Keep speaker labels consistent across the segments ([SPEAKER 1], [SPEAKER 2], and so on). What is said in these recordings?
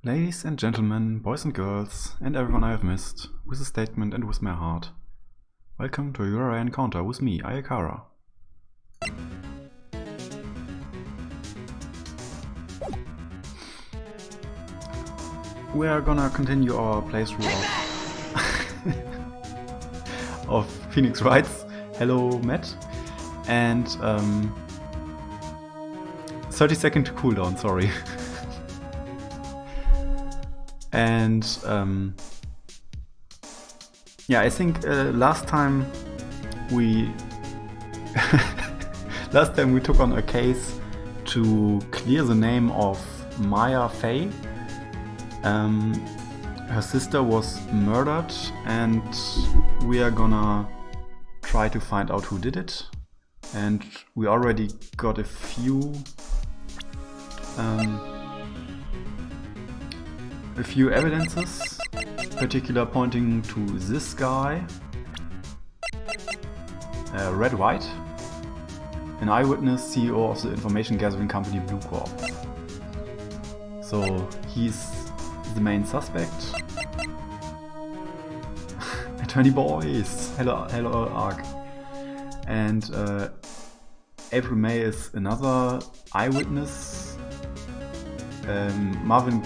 [SPEAKER 1] Ladies and gentlemen, boys and girls, and everyone I have missed, with a statement and with my heart. Welcome to your encounter with me, Ayakara. We are gonna continue our playthrough of Phoenix Wrights. Hello, Matt. And 30-second cooldown, sorry. And yeah, I think last time we took on a case to clear the name of Maya Fey. Her sister was murdered, and we are gonna try to find out who did it. And we already got a few evidences, particular pointing to this guy, Wright, an eyewitness, CEO of the information gathering company Blue Corp. So he's the main suspect. Attorney boys, hello Ark. And April May is another eyewitness. Marvin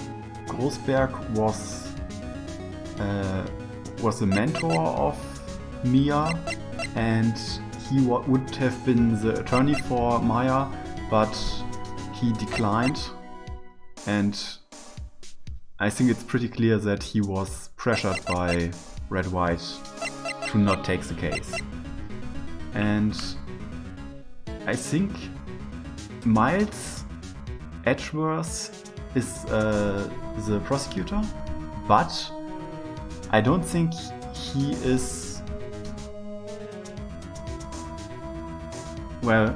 [SPEAKER 1] Grossberg was the mentor of Mia, and he would have been the attorney for Maya, but he declined. And I think it's pretty clear that he was pressured by Red White to not take the case. And I think Miles Edgeworth is the prosecutor, but I don't think he is... Well,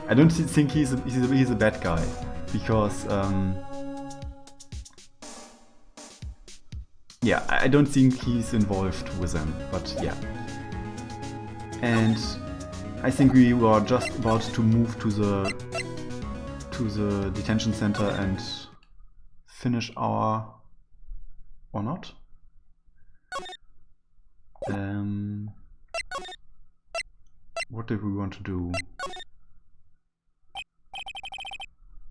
[SPEAKER 1] I don't think he's a bad guy, because yeah, I don't think he's involved with them, but yeah. And I think we were just about to move to the detention center and finish our... or not? What did we want to do?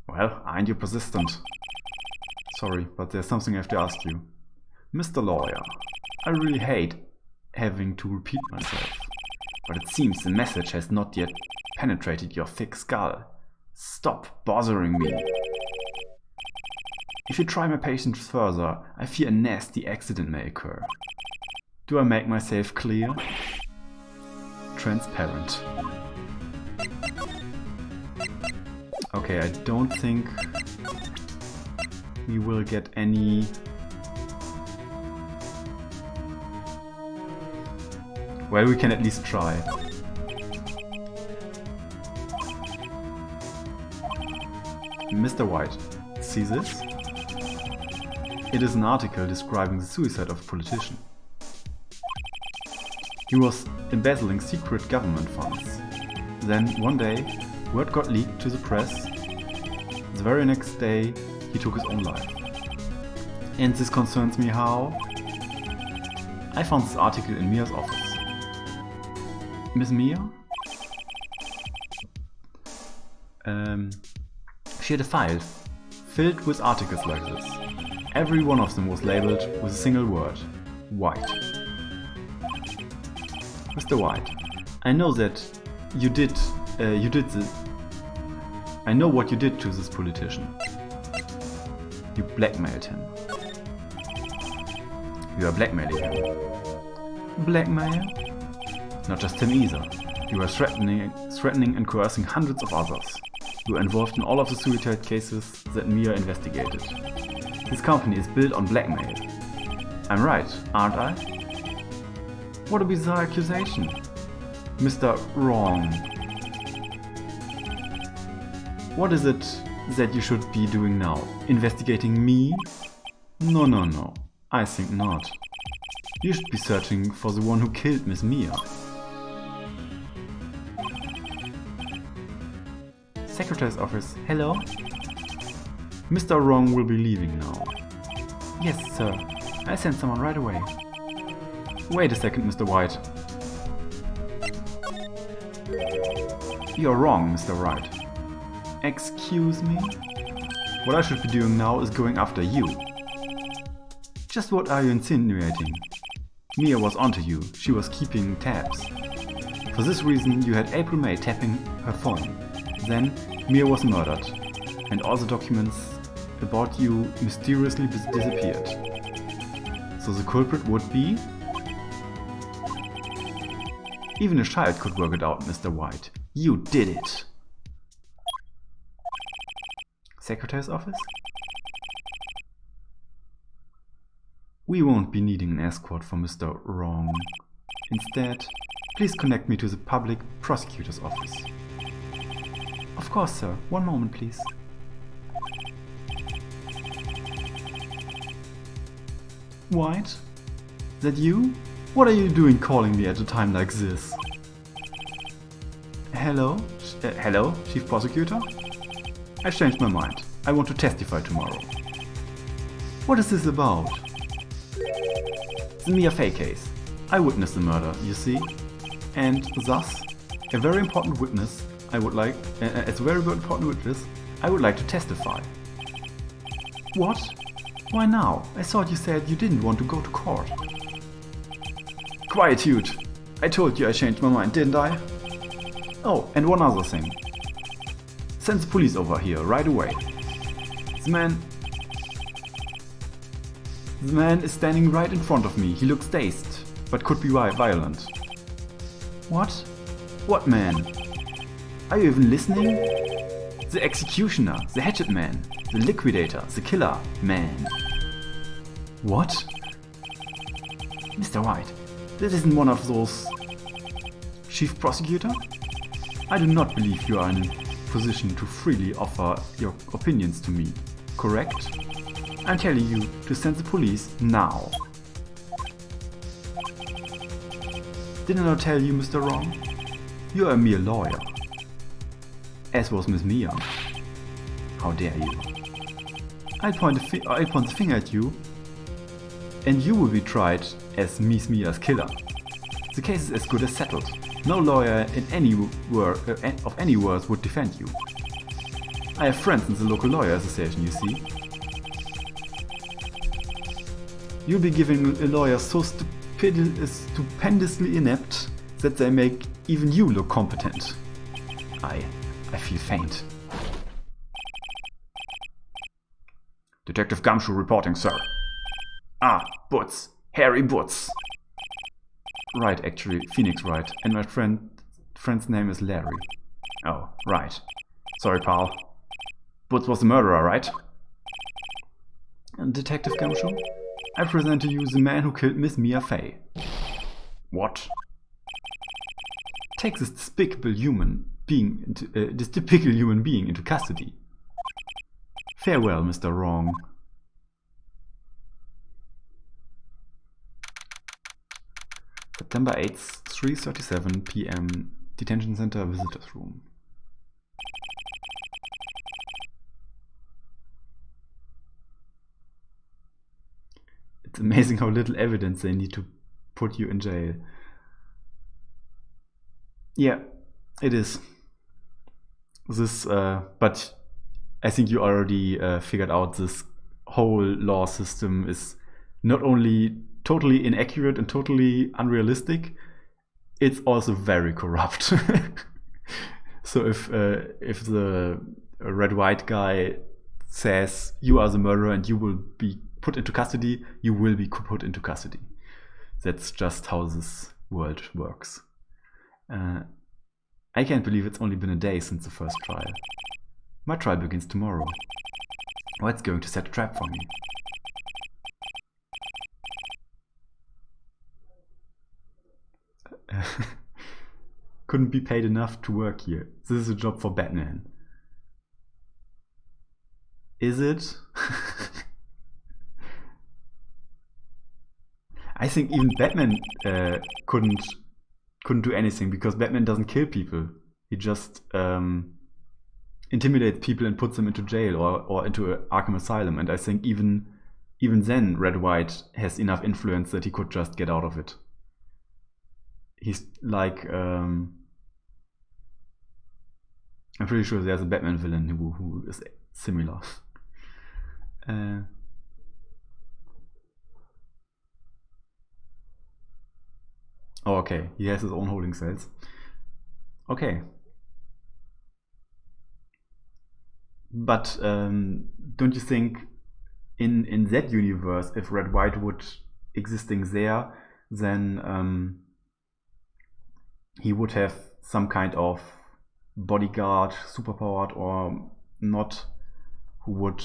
[SPEAKER 1] Well, aren't you persistent? Sorry, but there's something I have to ask you. Mr. Lawyer, I really hate having to repeat myself, but it seems the message has not yet penetrated your thick skull. Stop bothering me. If you try my patience further, I fear a nasty accident may occur. Do I make myself clear? Transparent. Okay, I don't think we will get any... Well, we can at least try. Mr. White, see this? It is an article describing the suicide of a politician. He was embezzling secret government funds. Then, one day, word got leaked to the press. The very next day, he took his own life. And this concerns me how? I found this article in Mia's office. Miss Mia? She had a file filled with articles like this. Every one of them was labeled with a single word: White. Mr. White, I know that you did this. I know what you did to this politician. You blackmailed him. You are blackmailing him. Blackmail? Not just him either. You were threatening and coercing hundreds of others. You were involved in all of the suicide cases that Mia investigated. This company is built on blackmail. I'm right, aren't I? What a bizarre accusation. Mr. Wrong. What is it that you should be doing now? Investigating me? No. I think not. You should be searching for the one who killed Miss Mia. Secretary's office. Hello? Mr. Wrong will be leaving now. Yes, sir. I sent someone right away. Wait a second, Mr. White. You're wrong, Mr. Wright. Excuse me? What I should be doing now is going after you. Just what are you insinuating? Mia was onto you. She was keeping tabs. For this reason, you had April May tapping her phone. Then, Mia was murdered. And all the documents about you mysteriously disappeared. So the culprit would be... Even a child could work it out, Mr. White. You did it! Secretary's office? We won't be needing an escort for Mr. Wrong. Instead, please connect me to the public prosecutor's office. Of course, sir. One moment, please. White? That you? What are you doing calling me at a time like this? Hello? Hello, Chief Prosecutor? I changed my mind. I want to testify tomorrow. What is this about? The Mia Fey case. I witnessed the murder, you see? And thus, a very important witness, I would like to testify. What? Why now? I thought you said you didn't want to go to court. Quietude! I told you I changed my mind, didn't I? Oh, and one other thing. Send the police over here, right away. The man is standing right in front of me. He looks dazed, but could be violent. What? What man? Are you even listening? The executioner, the hatchet man, the liquidator, the killer man. What? Mr. White, this isn't one of those... Chief Prosecutor? I do not believe you are in a position to freely offer your opinions to me, correct? I'm telling you to send the police now. Didn't I tell you, Mr. Wrong? You are a mere lawyer. As was Miss Mia. How dare you? I'll point the finger at you, and you will be tried as Miss Mia's killer. The case is as good as settled. No lawyer in any of any words would defend you. I have friends in the local lawyer association, you see. You'll be giving a lawyer so stupendously inept that they make even you look competent. I feel faint. Detective Gumshoe reporting, sir. Ah, Butz. Harry Butz. Right, actually, Phoenix Wright. And my friend's name is Larry. Oh, right. Sorry, pal. Butz was the murderer, right? Detective Gumshoe? I present to you the man who killed Miss Mia Fey. What? Take this despicable human being into custody. Farewell, Mr. Wrong. September 8th, 3:37 p.m. Detention Center Visitors Room. It's amazing how little evidence they need to put you in jail. Yeah, it is. This, but I think you already figured out this whole law system is not only totally inaccurate and totally unrealistic, it's also very corrupt. So if the red-white guy says you are the murderer and you will be put into custody, you will be put into custody. That's just how this world works. I can't believe it's only been a day since the first trial. My trial begins tomorrow. White's going to set a trap for me. Couldn't be paid enough to work here. This is a job for Batman. Is it? I think even Batman couldn't do anything because Batman doesn't kill people. He just intimidates people and puts them into jail or into Arkham Asylum. And I think even then, Red White has enough influence that he could just get out of it. He's like, I'm pretty sure there's a Batman villain who is similar. Oh, okay, he has his own holding cells. Okay. But don't you think in that universe, if Red White would existing there, then he would have some kind of bodyguard, superpowered or not, who would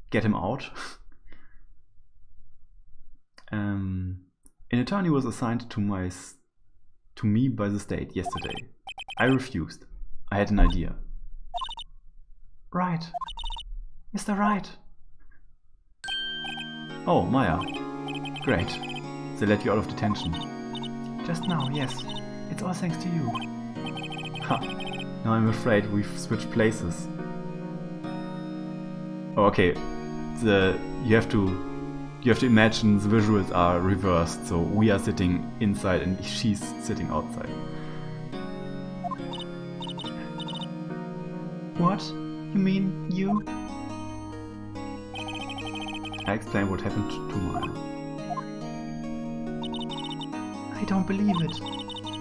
[SPEAKER 1] get him out? An attorney was assigned to me by the state yesterday. I refused. I had an idea. Right. Mr. Wright. Oh, Maya. Great. They let you out of detention. Just now, yes. It's all thanks to you. Ha. Now I'm afraid we've switched places. Oh, okay. You have to imagine the visuals are reversed, so we are sitting inside and she's sitting outside. What? You mean you? I explained what happened to Maya. I don't believe it.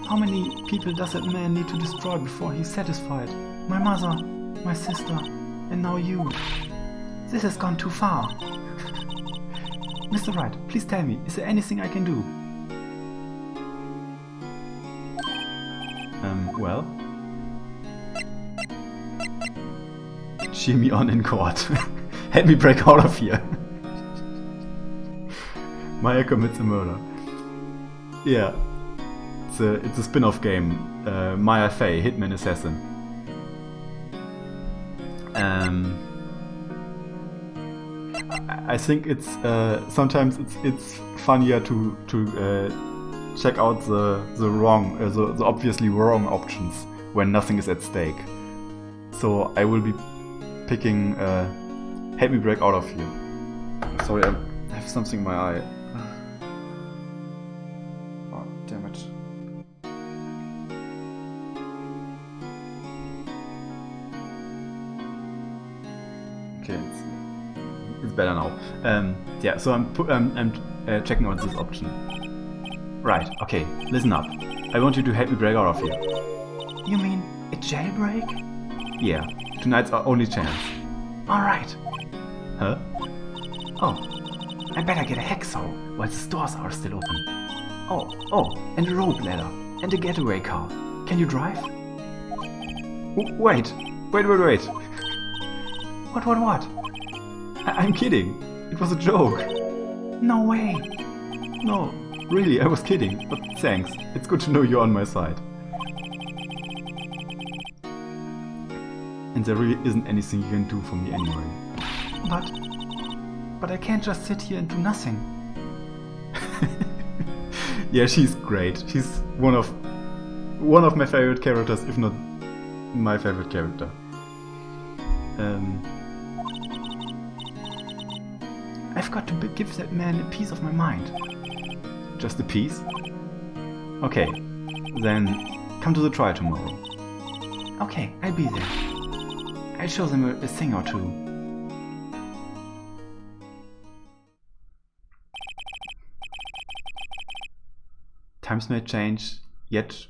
[SPEAKER 1] How many people does that man need to destroy before he's satisfied? My mother, my sister, and now you. This has gone too far. Mr. Wright, please tell me, is there anything I can do? Well? Cheer me on in court. Help me break out of here. Maya commits a murder. Yeah. It's a spin-off game. Maya Fey, Hitman Assassin. I think it's sometimes it's funnier to check out the obviously wrong options when nothing is at stake. So I will be picking help me break out of here. Sorry, I have something in my eye. Oh, damn it. Okay, it's better now. Yeah, so I'm checking out this option. Right, okay, listen up. I want you to help me break out of here. You mean a jailbreak? Yeah, tonight's our only chance. Alright. Huh? Oh, I better get a hacksaw while the stores are still open. Oh, and a rope ladder, and a getaway car. Can you drive? Wait. What? I'm kidding. It was a joke. No way. No, really, I was kidding, but thanks. It's good to know you're on my side. And there really isn't anything you can do for me anyway. But I can't just sit here and do nothing. Yeah, she's great. She's one of my favorite characters, if not my favorite character. I've got to give that man a piece of my mind. Just a piece? Okay, then come to the trial tomorrow. Okay, I'll be there. I'll show them a thing or two. Times may change, yet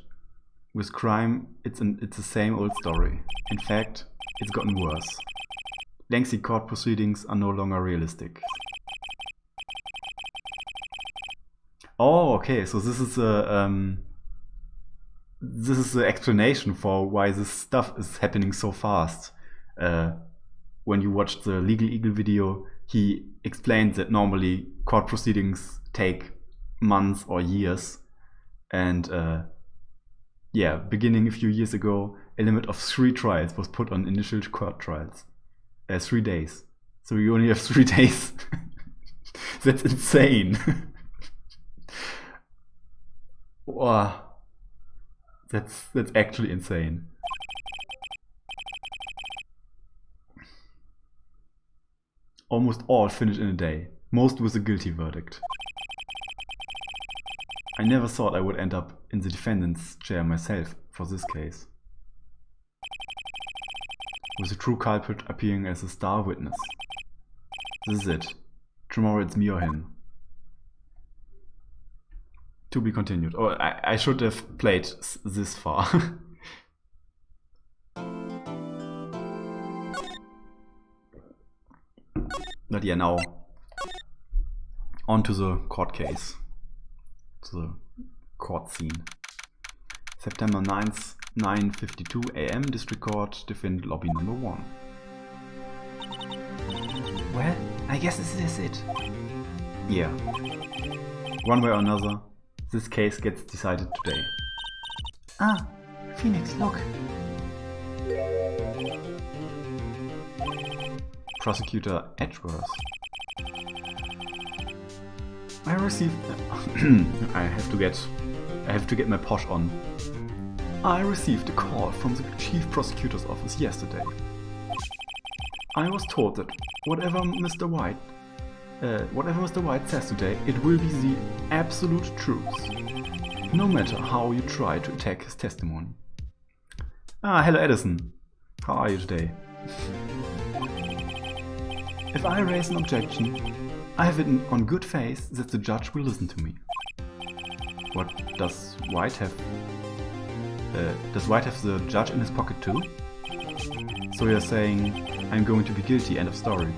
[SPEAKER 1] with crime, it's the same old story. In fact, it's gotten worse. Lengthy court proceedings are no longer realistic. Oh, okay. So this is the explanation for why this stuff is happening so fast. When you watch the Legal Eagle video, he explained that normally court proceedings take months or years, and yeah, beginning a few years ago, a limit of 3 trials was put on initial court trials. 3 days. So you only have 3 days. That's insane. Wow. That's actually insane. almost all finished in a day, most with a guilty verdict. I never thought I would end up in the defendant's chair myself for this case, with the true culprit appearing as a star witness. This is it. Tomorrow it's me or him. To be continued. Oh, I should have played this far. But yeah, now on to the court case. To the court scene. September 9th, 9:52 AM, District Court, Defendant Lobby number 1. Well, I guess this is it. Yeah. One way or another, this case gets decided today. Ah, Phoenix, look. Prosecutor Edgeworth. I received... I have to get my posh on. I received a call from the Chief Prosecutor's office yesterday. I was told that whatever Mr. White says today, it will be the absolute truth, no matter how you try to attack his testimony. Ah, hello Edison. How are you today? If I raise an objection, I have it on good faith that the judge will listen to me. What, does White have the judge in his pocket too? So you're saying, I'm going to be guilty, end of story.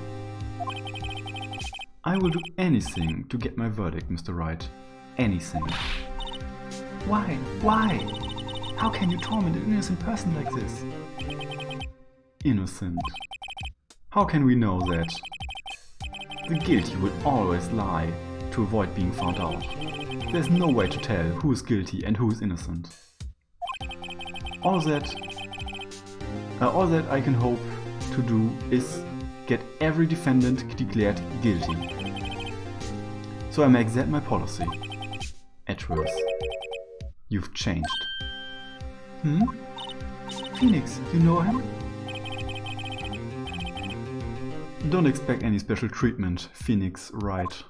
[SPEAKER 1] I will do anything to get my verdict, Mr. Wright. Anything. Why? Why? How can you torment an innocent person like this? Innocent. How can we know that? The guilty will always lie to avoid being found out. There's no way to tell who is guilty and who is innocent. All that I can hope to do is get every defendant declared guilty. So I make that my policy. Edgeworth, you've changed. Phoenix, you know him? Don't expect any special treatment, Phoenix Wright.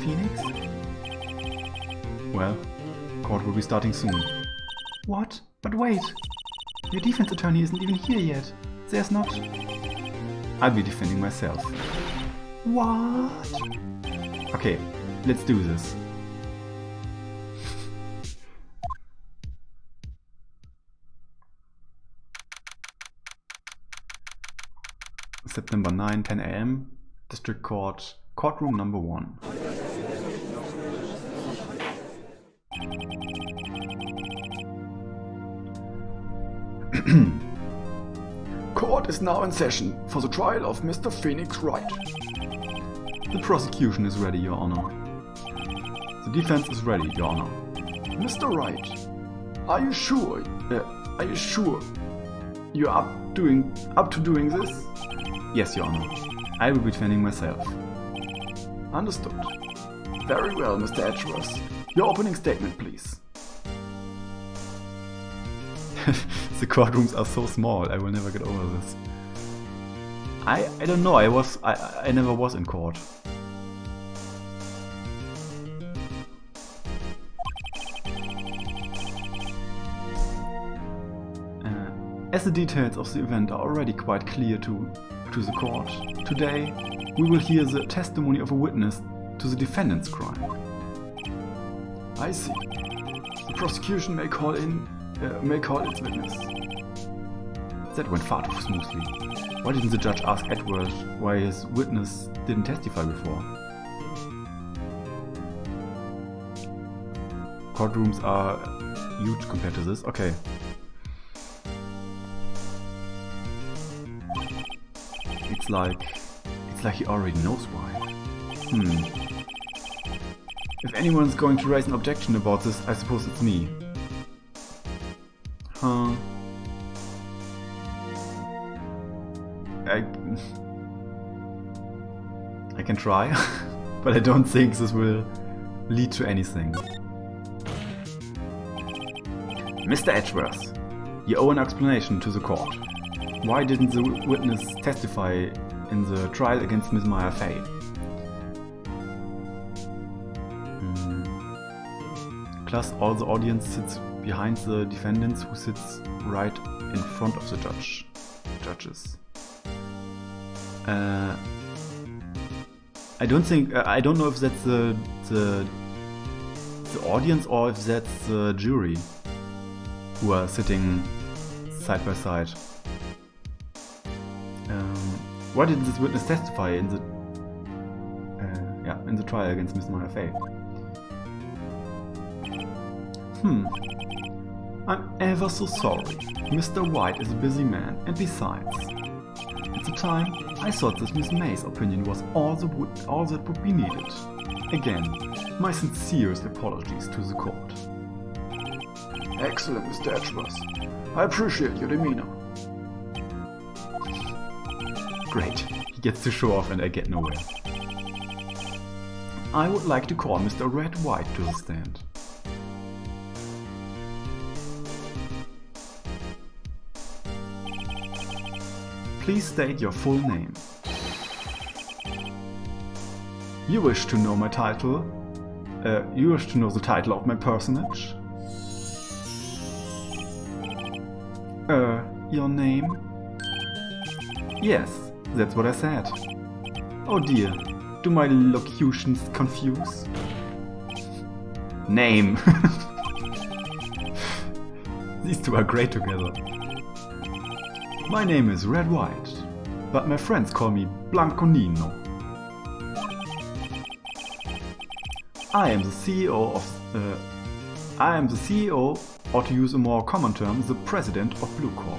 [SPEAKER 1] Phoenix? Well, court will be starting soon. What? But wait! Your defense attorney isn't even here yet. There's not... I'll be defending myself. What? Okay, let's do this. September 9, 10 AM, District Court, Courtroom number 1. Court is now in session for the trial of Mr. Phoenix Wright. The prosecution is ready, Your Honor. The defense is ready, Your Honor. Mr. Wright, are you sure you're up to doing this? Yes, Your Honor. I will be defending myself. Understood. Very well, Mr. Edgeworth. Your opening statement, please. The courtrooms are so small, I will never get over this. I don't know, I never was in court. As the details of the event are already quite clear to the court, today we will hear the testimony of a witness to the defendant's crime. I see. The prosecution may call its witness. That went far too smoothly. Why didn't the judge ask Edward why his witness didn't testify before? Courtrooms are huge compared to this. Okay. It's like he already knows why. If anyone's going to raise an objection about this, I suppose it's me. Huh. I can try, but I don't think this will lead to anything. Mr. Edgeworth, you owe an explanation to the court. Why didn't the witness testify in the trial against Miss Maya Fey? Plus, all the audience sits behind the defendants, who sits right in front of the judges. I don't know if that's the audience or if that's the jury who are sitting side by side. Why didn't this witness testify in the trial against Miss Maya Fey? I'm ever so sorry. Mr. White is a busy man, and besides, at the time, I thought that Miss May's opinion was all that would be needed. Again, my sincerest apologies to the court.
[SPEAKER 2] Excellent, Mr. Edgeworth. I appreciate your demeanor.
[SPEAKER 1] Great, he gets to show off and I get nowhere. I would like to call Mr. Red White to the stand. Please state your full name. You wish to know my title? You wish to know the title of my personage? Your name? Yes, that's what I said. Oh dear, do my locutions confuse? Name! These two are great together. My name is Red White, but my friends call me Blanconino. I am the CEO, or to use a more common term, the president of Blue Corp.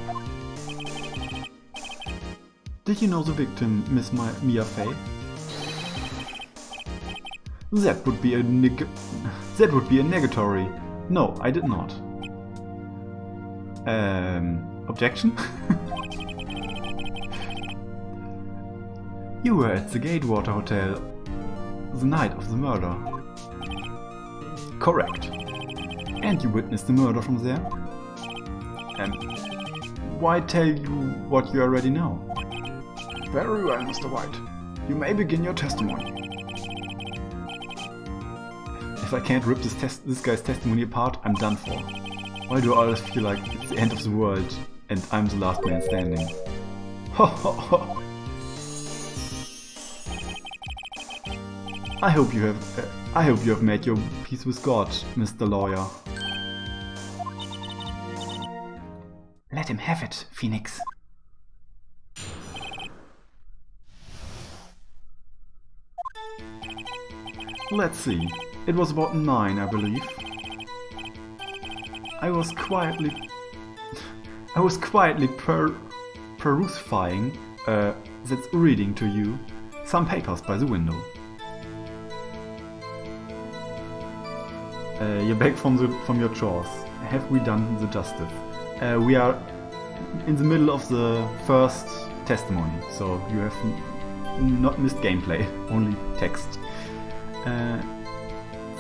[SPEAKER 1] Did you know the victim, Miss Mia Fey? That would be a negatory. No, I did not. Objection? You were at the Gatewater Hotel the night of the murder. Correct. And you witnessed the murder from there? Why tell you what you already know?
[SPEAKER 2] Very well, Mr. White. You may begin your testimony.
[SPEAKER 1] If I can't rip this guy's testimony apart, I'm done for. Why do I always feel like it's the end of the world and I'm the last man standing? Ho ho ho! I hope you have made your peace with God, Mr. Lawyer. Let him have it, Phoenix. Let's see. It was about 9, I believe. I was quietly perusing, that's reading to you, some papers by the window. You're back from your chores. Have we done the justice? We are in the middle of the first testimony, so you have not missed gameplay, only text.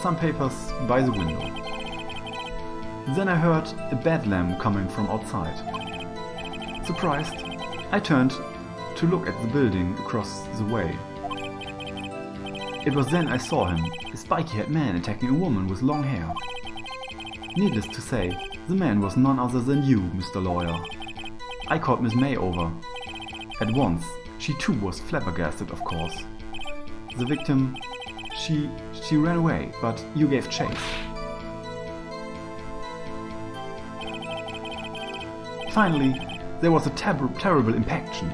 [SPEAKER 1] Some papers by the window. Then I heard a bedlam coming from outside. Surprised, I turned to look at the building across the way. It was then I saw him, a spiky-haired man attacking a woman with long hair. Needless to say, the man was none other than you, Mr. Lawyer. I called Miss May over. At once, she too was flabbergasted, of course. The victim, she ran away, but you gave chase. Finally, there was a terrible impaction.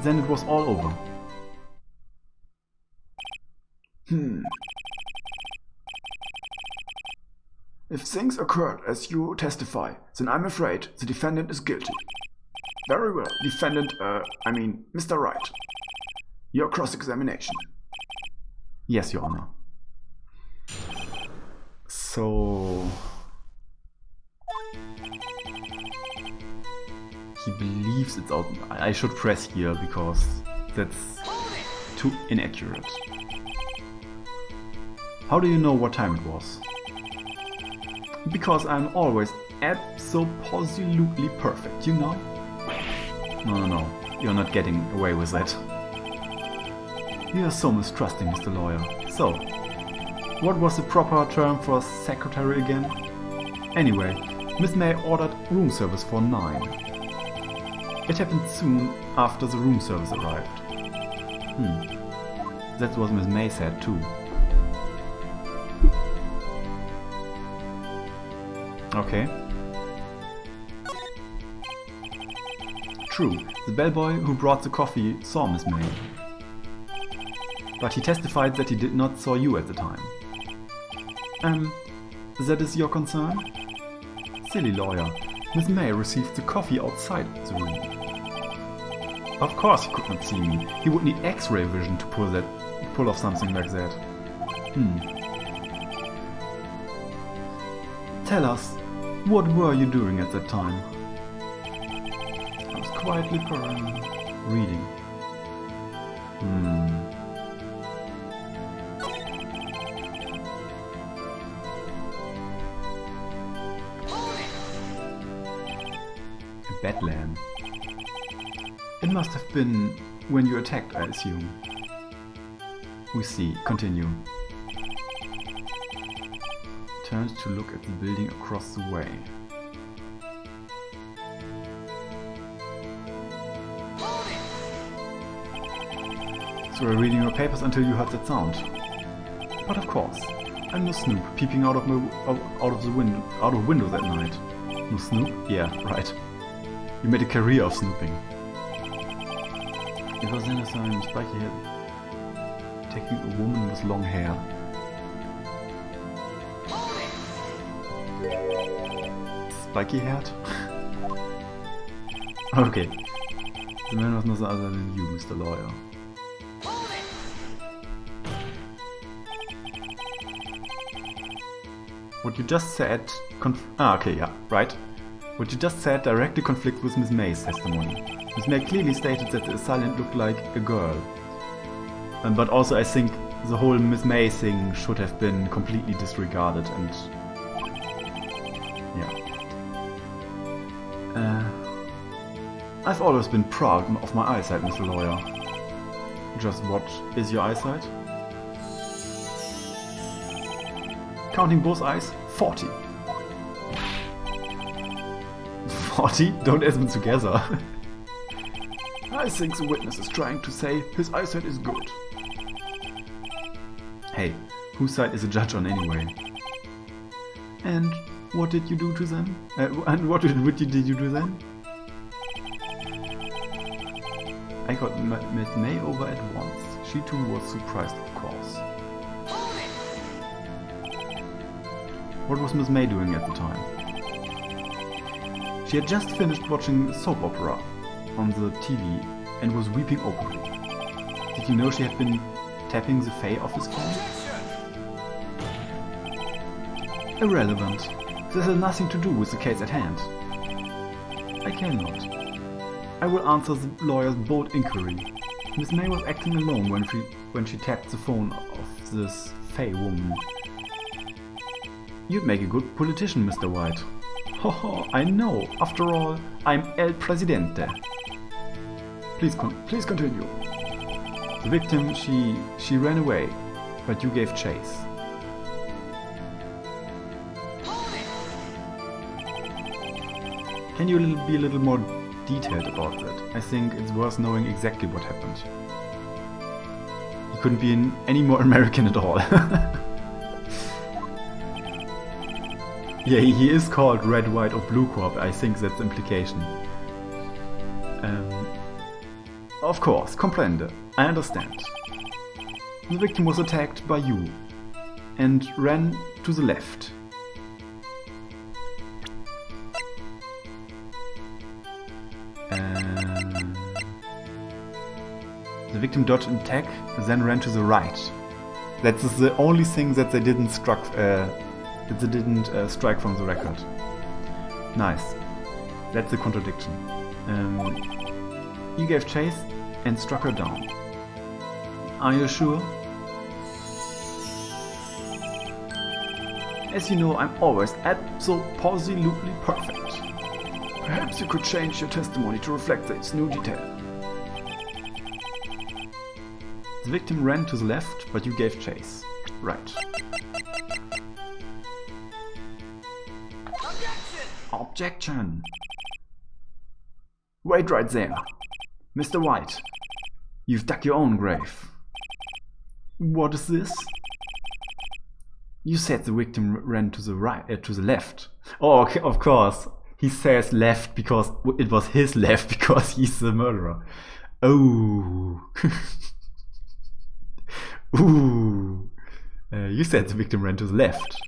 [SPEAKER 1] Then it was all over.
[SPEAKER 2] If things occurred as you testify, then I'm afraid the defendant is guilty. Very well, defendant, Mr. Wright. Your cross-examination.
[SPEAKER 1] Yes, Your Honor. So... he believes it's out. I should press here because that's too inaccurate. How do you know what time it was? Because I'm always absolutely perfect, you know? No. You're not getting away with that. You are so mistrusting, Mr. Lawyer. So, what was the proper term for secretary again? Anyway, Miss May ordered room service for 9. It happened soon after the room service arrived. That's what Miss May said too. Okay. True, the bellboy who brought the coffee saw Miss May. But he testified that he did not saw you at the time. That is your concern? Silly lawyer. Miss May received the coffee outside the room. Of course he could not see me. He would need X-ray vision to pull off something like that. Tell us, what were you doing at that time? I was quietly reading. A Bedlam. It must have been when you attacked, I assume. We see. Continue. Turned to look at the building across the way. So you're reading your papers until you heard that sound. But of course, I'm no snoop peeping out of windows at night. No snoop? Yeah, right. You made a career of snooping. It was then I saw him spiky head taking a woman with long hair. Spiky haired? Okay. The man was nothing other than you, Mr. Lawyer. What you just said okay, yeah, right. What you just said directly conflicts with Miss May's testimony. Miss May clearly stated that the assailant looked like a girl. But also I think the whole Miss May thing should have been completely disregarded and... yeah. I've always been proud of my eyesight, Mr. Lawyer. Just what is your eyesight? Counting both eyes, 40. 40? Don't add them together.
[SPEAKER 2] I think the witness is trying to say his eyesight is good.
[SPEAKER 1] Hey, whose side is the judge on anyway? And what did you do to them? What did you do then? I got Miss May over at once. She too was surprised, of course. What was Miss May doing at the time? She had just finished watching a soap opera on the TV and was weeping openly. Did you know she had been tapping the Fae off his phone? Irrelevant. This has nothing to do with the case at hand. I cannot. I will answer the lawyer's bold inquiry. Miss May was acting alone when she tapped the phone of this Fae woman. You'd make a good politician, Mr. White. Ho, I know. After all, I'm El Presidente. Please continue. The victim, she ran away, but you gave chase. Can you be a little more detailed about that? I think it's worth knowing exactly what happened. He couldn't be any more American at all. Yeah, he is called Red, White or Blue Corp. I think that's the implication. Of course, comprende. I understand. The victim was attacked by you and ran to the left. The victim dodged an attack, then ran to the right. That's the only thing that they didn't strike from the record. Nice. That's the contradiction. You gave chase and struck her down. Are you sure? As you know, I'm always absolutely perfect.
[SPEAKER 2] Perhaps you could change your testimony to reflect this new detail.
[SPEAKER 1] The victim ran to the left, but you gave chase. Right. Objection!
[SPEAKER 2] Wait right there.
[SPEAKER 1] Mr. White, you've dug your own grave.
[SPEAKER 2] What is this?
[SPEAKER 1] You said the victim ran to the right, to the left. Oh, okay, of course. He says left because it was his left because he's the murderer. Oh. Ooh. You said the victim ran to the left.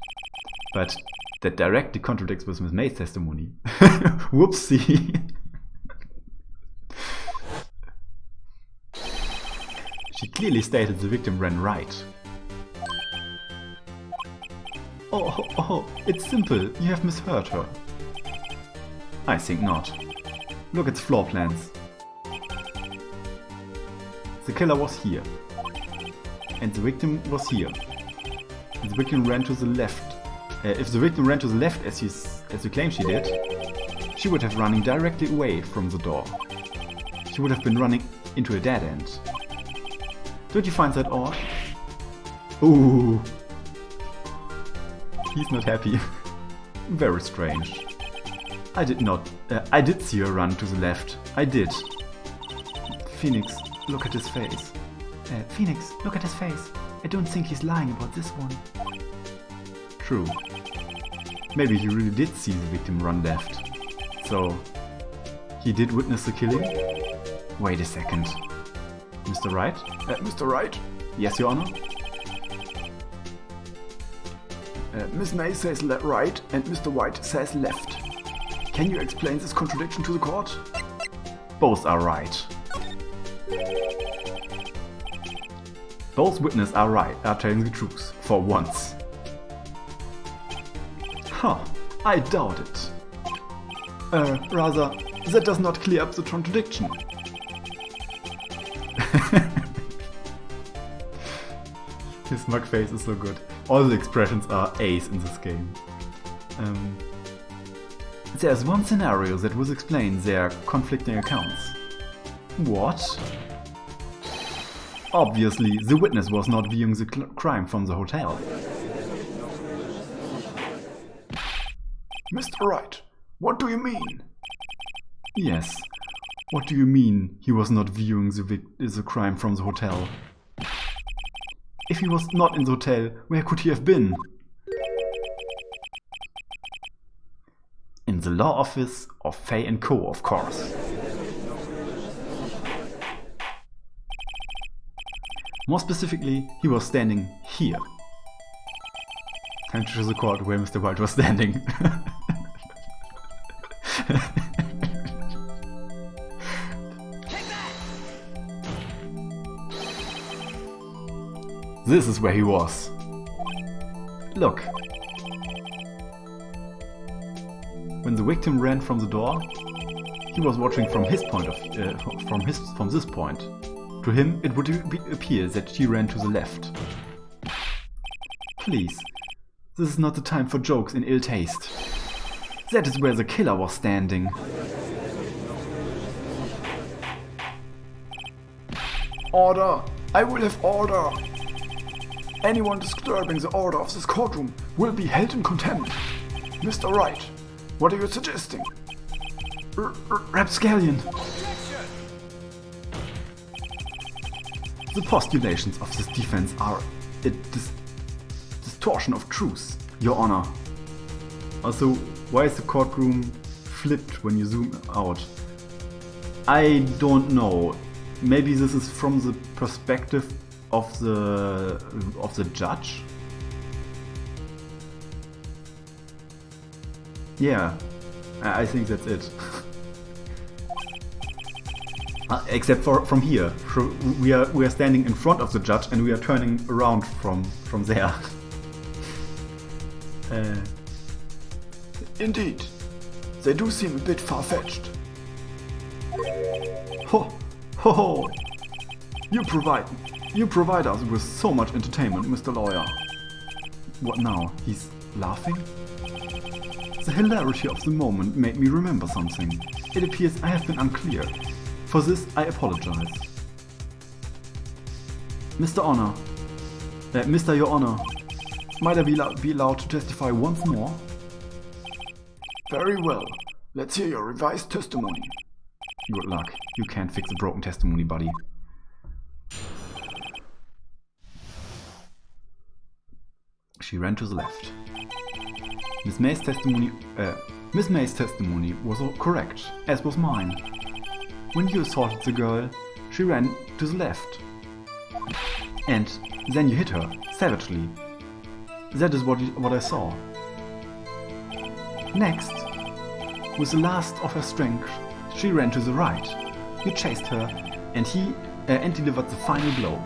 [SPEAKER 1] But that directly contradicts with Miss May's testimony. Whoopsie. She clearly stated the victim ran right. Oh, it's simple. You have misheard her. I think not. Look at the floor plans. The killer was here. And the victim was here. And the victim ran to the left. If the victim ran to the left as you claim she did, she would have running directly away from the door. She would have been running into a dead end. Don't you find that odd? Ooh. He's not happy. Very strange. I did see her run to the left. I did. Phoenix, look at his face. Phoenix, look at his face. I don't think he's lying about this one. True. Maybe he really did see the victim run left. So, he did witness the killing? Wait a second. Mr. Wright?
[SPEAKER 2] Mr. Wright?
[SPEAKER 1] Yes, Your Honor?
[SPEAKER 2] Miss May says right and Mr. White says left. Can you explain this contradiction to the court?
[SPEAKER 1] Both are right. Both witnesses are right, are telling the truth, for once.
[SPEAKER 2] Huh, I doubt it. Rather, that does not clear up the contradiction.
[SPEAKER 1] His smug face is so good. All the expressions are ace in this game. There's one scenario that will explain their conflicting accounts.
[SPEAKER 2] What?
[SPEAKER 1] Obviously, the witness was not viewing the crime from the hotel.
[SPEAKER 2] Mr. Wright, what do you mean?
[SPEAKER 1] Yes. What do you mean he was not viewing the crime from the hotel? If he was not in the hotel, where could he have been? In the law office of Fay & Co., of course. More specifically, he was standing here. Time to show the court where Mr. White was standing. This is where he was. Look. When the victim ran from the door, he was watching from his point of from this point. To him, it would appear that she ran to the left. Please, this is not the time for jokes in ill taste. That is where the killer was standing.
[SPEAKER 2] Order! I will have order! Anyone disturbing the order of this courtroom will be held in contempt. Mr. Wright, what are you suggesting?
[SPEAKER 1] Rapscallion! The postulations of this defense are a distortion of truth, Your Honor. Also, why is the courtroom flipped when you zoom out? I don't know. Maybe this is from the perspective of the judge? Yeah, I think that's it. Except for from here, we are standing in front of the judge and we are turning around from there.
[SPEAKER 2] Indeed, they do seem a bit far-fetched.
[SPEAKER 1] Ho, ho, ho! You provide us with so much entertainment, Mr. Lawyer. What now? He's laughing? The hilarity of the moment made me remember something. It appears I have been unclear. For this, I apologize. Mr. Honor. Mr. Your Honor. Might I be allowed to testify once more?
[SPEAKER 2] Very well. Let's hear your revised testimony.
[SPEAKER 1] Good luck. You can't fix a broken testimony, buddy. She ran to the left. Miss May's testimony was correct, as was mine. When you assaulted the girl, she ran to the left. And then you hit her, savagely. That is what I saw. Next, with the last of her strength, she ran to the right. You chased her, and delivered the final blow.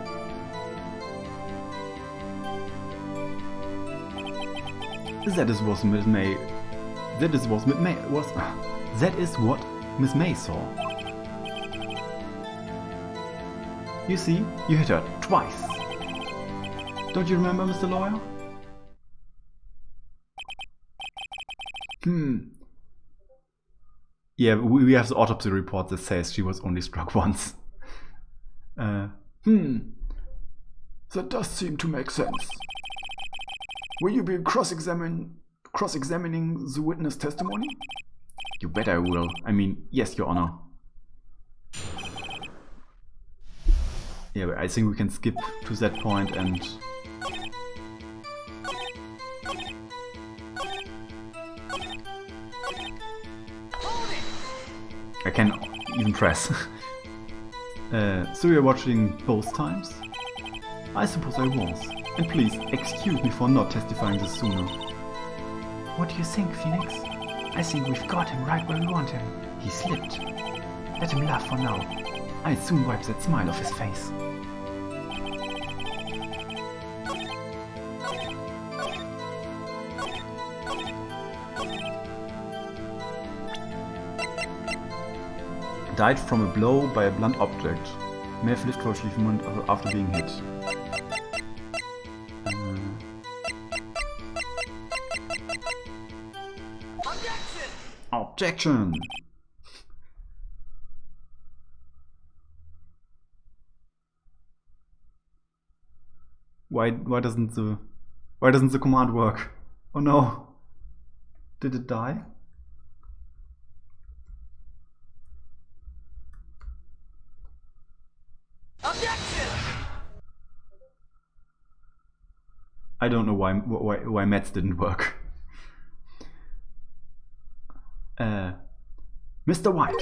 [SPEAKER 1] That is what Miss May saw. You see, you hit her twice. Don't you remember, Mr. Lawyer? Yeah, we have the autopsy report that says she was only struck once.
[SPEAKER 2] That does seem to make sense. Will you be cross-examining the witness testimony?
[SPEAKER 1] You bet I will. I mean, yes, Your Honor. Yeah, but I think we can skip to that point and... I can even press. So you're watching both times? I suppose I was. And please, excuse me for not testifying this sooner. What do you think, Phoenix? I think we've got him right where we want him. He slipped. Let him laugh for now. I'll soon wipe that smile off his face. Died from a blow by a blunt object. May have lived for a few moments after being hit. Objection! Why doesn't the command work? Oh no! Did it die?
[SPEAKER 2] Objection!
[SPEAKER 1] I don't know why Matt's didn't work. Mr. White,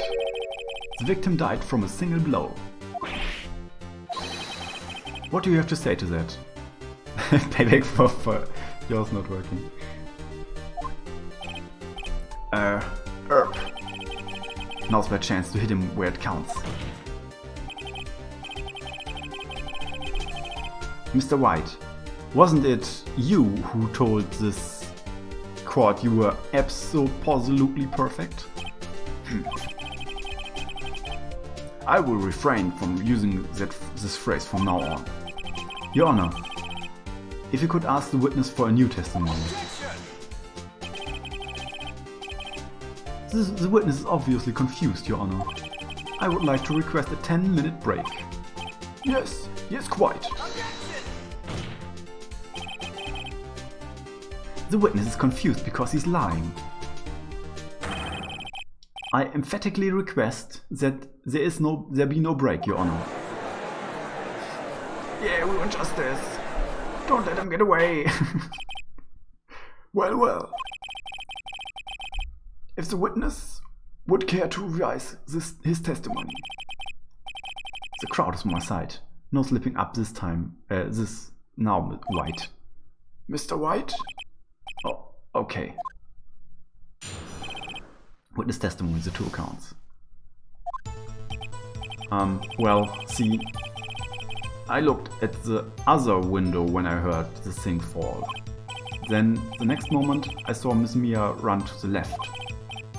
[SPEAKER 1] the victim died from a single blow. What do you have to say to that? Payback for yours not working.
[SPEAKER 2] Erp.
[SPEAKER 1] Now's my chance to hit him where it counts. Mr. White, wasn't it you who told this court you were absolutely perfect? I will refrain from using this phrase from now on. Your Honor, if you could ask the witness for a new testimony. The witness is obviously confused, Your Honor. I would like to request a 10-minute break.
[SPEAKER 2] Yes, quite.
[SPEAKER 1] The witness is confused because he's lying. I emphatically request that there be no break, Your Honor.
[SPEAKER 2] Yeah, we want justice. Don't let him get away. Well. If the witness would care to revise his testimony.
[SPEAKER 1] The crowd is on my side. No slipping up this time. Now, White.
[SPEAKER 2] Mr. White?
[SPEAKER 1] Oh, okay. Witness testimony, the two accounts. Well, see, I looked at the other window when I heard the thing fall. Then, the next moment, I saw Miss Mia run to the left.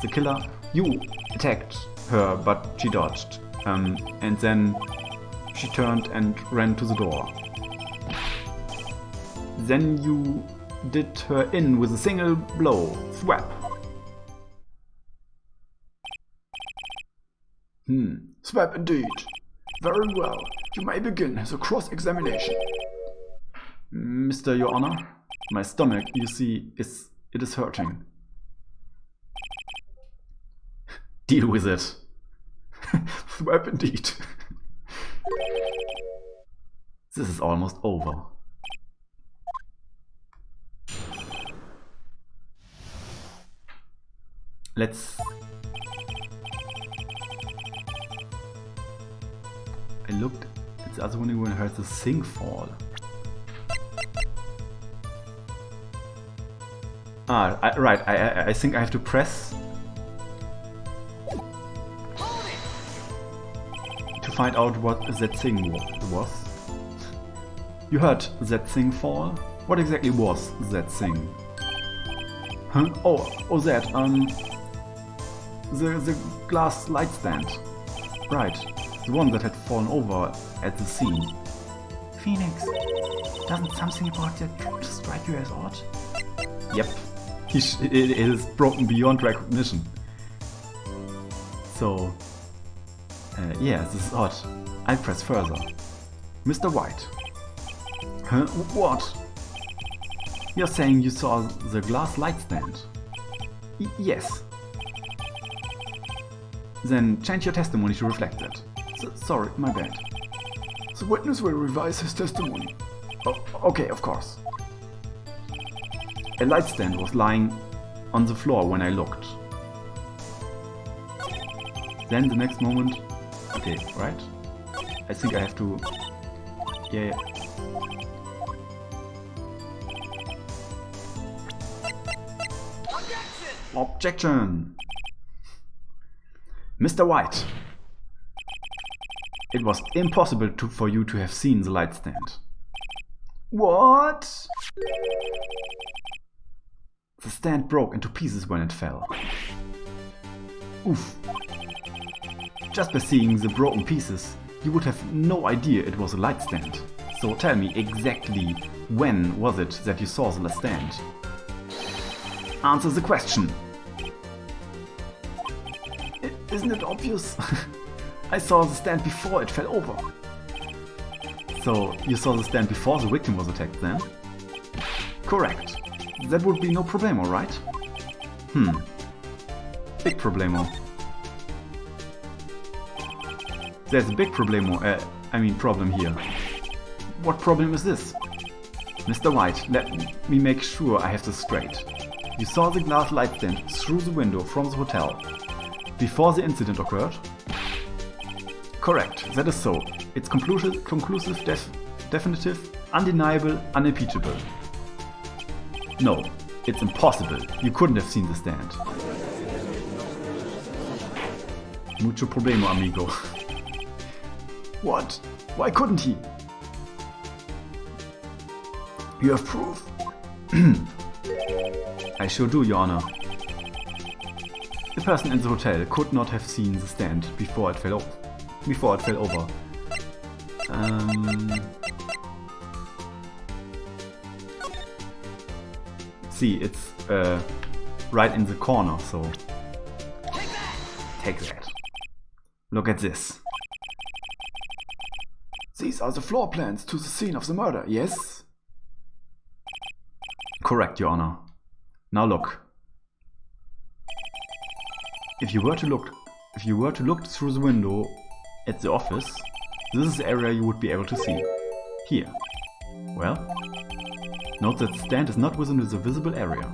[SPEAKER 1] The killer, you attacked her, but she dodged. And then she turned and ran to the door. Then you did her in with a single blow, thwap.
[SPEAKER 2] Swab indeed. Very well. You may begin the cross-examination.
[SPEAKER 1] Mr. Your Honor, my stomach, you see, it is hurting. Deal with it.
[SPEAKER 2] Swab indeed.
[SPEAKER 1] This is almost over. Let's... I looked at the other one when I heard the thing fall. Right, I think I have to press to find out what that thing was. You heard that thing fall? What exactly was that thing? Huh? Oh, that, the glass light stand. Right, the one that had fallen over at the scene. Phoenix, doesn't something about that strike you as odd? Yep, it is broken beyond recognition. So, yeah, this is odd. I'll press further. Mr. White. Huh? What? You're saying you saw the glass light stand? Yes. Then change your testimony to reflect that. Sorry, my bad.
[SPEAKER 2] The witness will revise his testimony.
[SPEAKER 1] Oh, okay, of course. A light stand was lying on the floor when I looked. Then the next moment... Okay, right? I think I have to... Yeah. Objection! Mr. White, it was impossible for you to have seen the light stand.
[SPEAKER 2] What?
[SPEAKER 1] The stand broke into pieces when it fell. Oof. Just by seeing the broken pieces, you would have no idea it was a light stand. So tell me exactly when was it that you saw the stand? Answer the question.
[SPEAKER 2] Isn't it obvious?
[SPEAKER 1] I saw the stand before it fell over. So, you saw the stand before the victim was attacked then? Correct. That would be no problemo, right? Big problemo. There's a big problem here. What problem is this? Mr. White, let me make sure I have this straight. You saw the glass light stand through the window from the hotel before the incident occurred? Correct, that is so. It's conclusive, definitive, undeniable, unimpeachable. No, it's impossible. You couldn't have seen the stand. Mucho problemo, amigo.
[SPEAKER 2] What? Why couldn't he? You have proof?
[SPEAKER 1] I sure do, Your Honor. The person in the hotel could not have seen the stand before it fell over. See, it's right in the corner, so... Take that. Look at this.
[SPEAKER 2] These are the floor plans to the scene of the murder, yes?
[SPEAKER 1] Correct, Your Honor. Now look. If you were to look through the window at the office, this is the area you would be able to see. Here. Well, note that the stand is not within the visible area.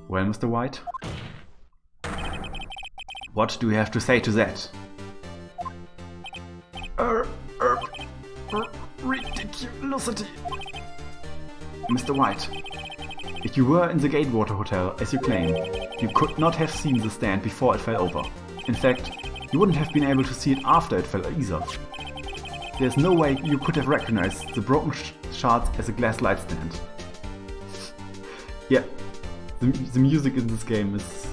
[SPEAKER 1] Well, Mr. White? What do you have to say to that?
[SPEAKER 2] Ridiculosity.
[SPEAKER 1] Mr. White, if you were in the Gatewater Hotel, as you claim, you could not have seen the stand before it fell over. In fact, you wouldn't have been able to see it after it fell either. There's no way you could have recognized the broken shards as a glass light stand. Yeah, the music in this game is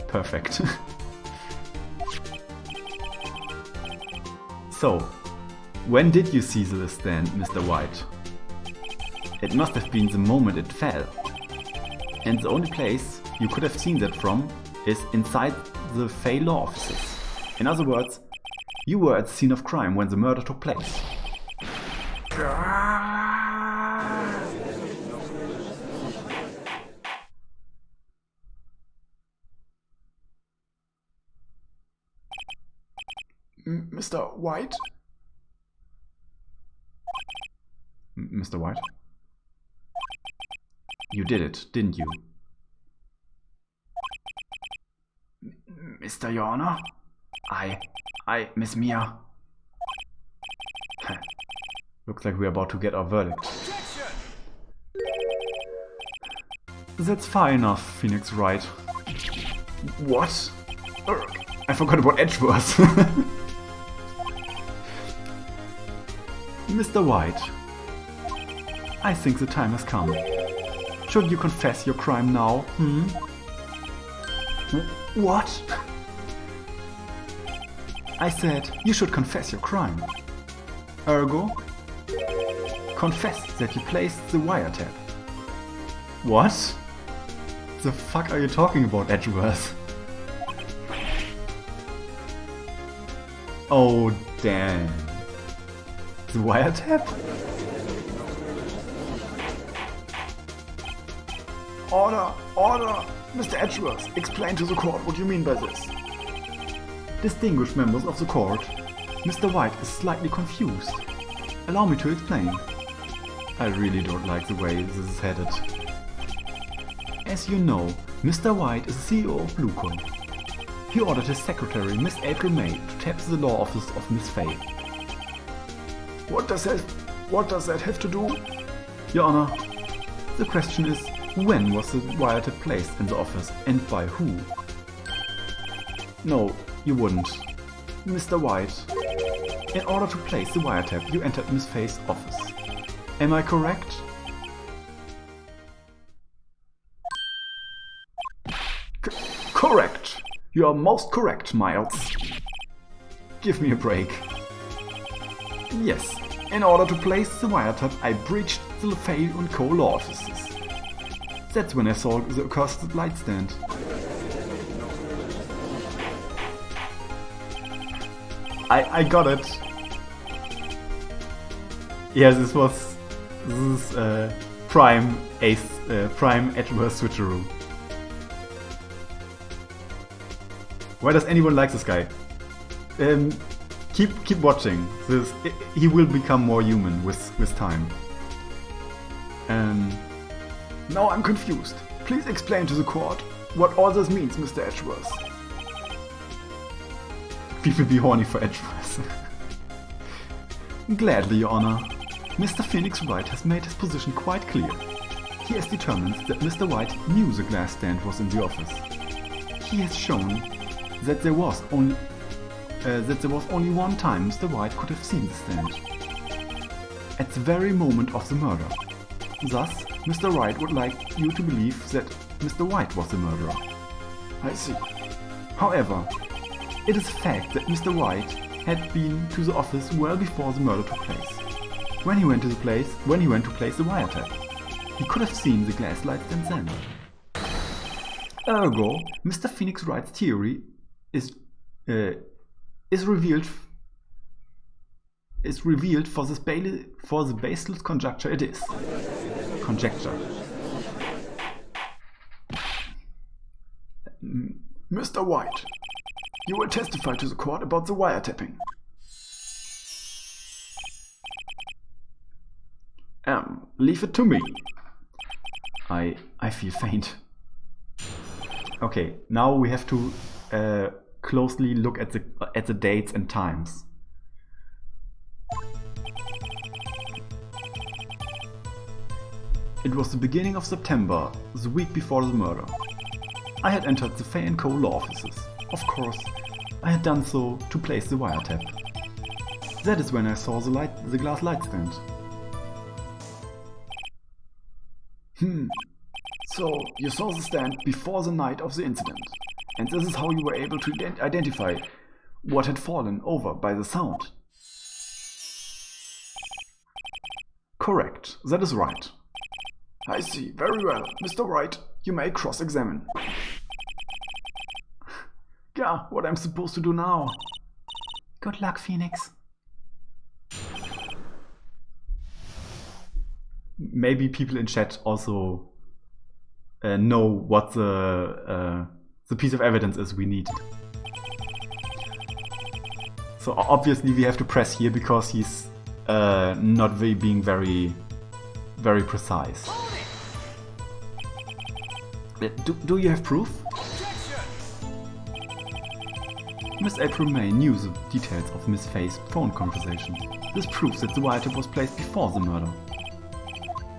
[SPEAKER 1] perfect. So, when did you see the stand, Mr. White? It must have been the moment it fell. And the only place you could have seen that from is inside the Fey law offices. In other words, you were at the scene of crime when the murder took place.
[SPEAKER 2] Mr. White?
[SPEAKER 1] Mr. White? You did it, didn't you?
[SPEAKER 2] Mr. Your Honor? Miss Mia.
[SPEAKER 1] Looks like we're about to get our verdict. That's far enough, Phoenix Wright.
[SPEAKER 2] What?
[SPEAKER 1] I forgot about Edgeworth. Mr. White, I think the time has come. Should you confess your crime now,
[SPEAKER 2] What?
[SPEAKER 1] I said you should confess your crime. Ergo, confess that you placed the wiretap. What? The fuck are you talking about, Edgeworth? Oh damn. The wiretap?
[SPEAKER 2] Order! Mr. Edgeworth, explain to the court what you mean by this.
[SPEAKER 1] Distinguished members of the court, Mr. White is slightly confused. Allow me to explain. I really don't like the way this is headed. As you know, Mr. White is the CEO of Bluecom. He ordered his secretary, Miss April May, to tap the law office of Miss Faye.
[SPEAKER 2] What does that have to do?
[SPEAKER 1] Your Honor, the question is, when was the wiretap placed in the office and by who? No, you wouldn't. Mr. White, in order to place the wiretap, you entered Miss Faye's office. Am I correct?
[SPEAKER 2] Correct. You are most correct, Miles.
[SPEAKER 1] Give me a break. Yes, in order to place the wiretap, I breached the Faye & Co. law offices. That's when I saw the accursed light stand. I got it. Yeah, this is prime Edgeworth switcheroo. Why does anyone like this guy? Keep watching. He will become more human with time.
[SPEAKER 2] Now I'm confused. Please explain to the court what all this means, Mr. Edgeworth.
[SPEAKER 1] People be horny for Edgeworth. Gladly, Your Honor. Mr. Phoenix Wright has made his position quite clear. He has determined that Mr. White knew the glass stand was in the office. He has shown that there was only one time Mr. White could have seen the stand. At the very moment of the murder. Thus, Mr. Wright would like you to believe that Mr. White was the murderer.
[SPEAKER 2] I see.
[SPEAKER 1] However, it is a fact that Mr. White had been to the office well before the murder took place. When he went to place the wiretap, he could have seen the glass light stand then. Ergo, Mr. Phoenix Wright's theory is revealed for the baseless conjecture it is. Conjecture.
[SPEAKER 2] Mr. White, you will testify to the court about the wiretapping.
[SPEAKER 1] Leave it to me. I feel faint. Okay, now we have to closely look at the dates and times. It was the beginning of September, the week before the murder. I had entered the Fay & Co. law offices. Of course, I had done so to place the wiretap. That is when I saw the glass light stand.
[SPEAKER 2] So, you saw the stand before the night of the incident, and this is how you were able to identify what had fallen over by the sound.
[SPEAKER 1] Correct, that is right.
[SPEAKER 2] I see, very well. Mr. Wright, you may cross-examine. Yeah, what I'm supposed to do now?
[SPEAKER 1] Good luck, Phoenix. Maybe people in chat also know what the piece of evidence is we need. So obviously we have to press here because he's not being very precise. Do you have proof? Miss April May knew the details of Miss Faye's phone conversation. This proves that the wiretap was placed before the murder.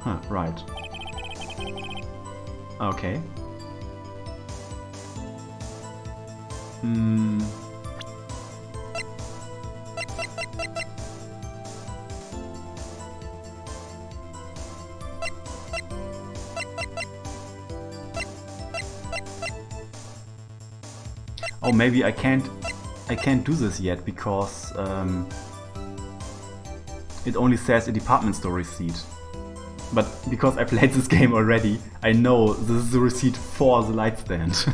[SPEAKER 1] Huh, right. Okay. Oh, maybe I can't do this yet because it only says a department store receipt. But because I played this game already, I know this is the receipt for the light stand.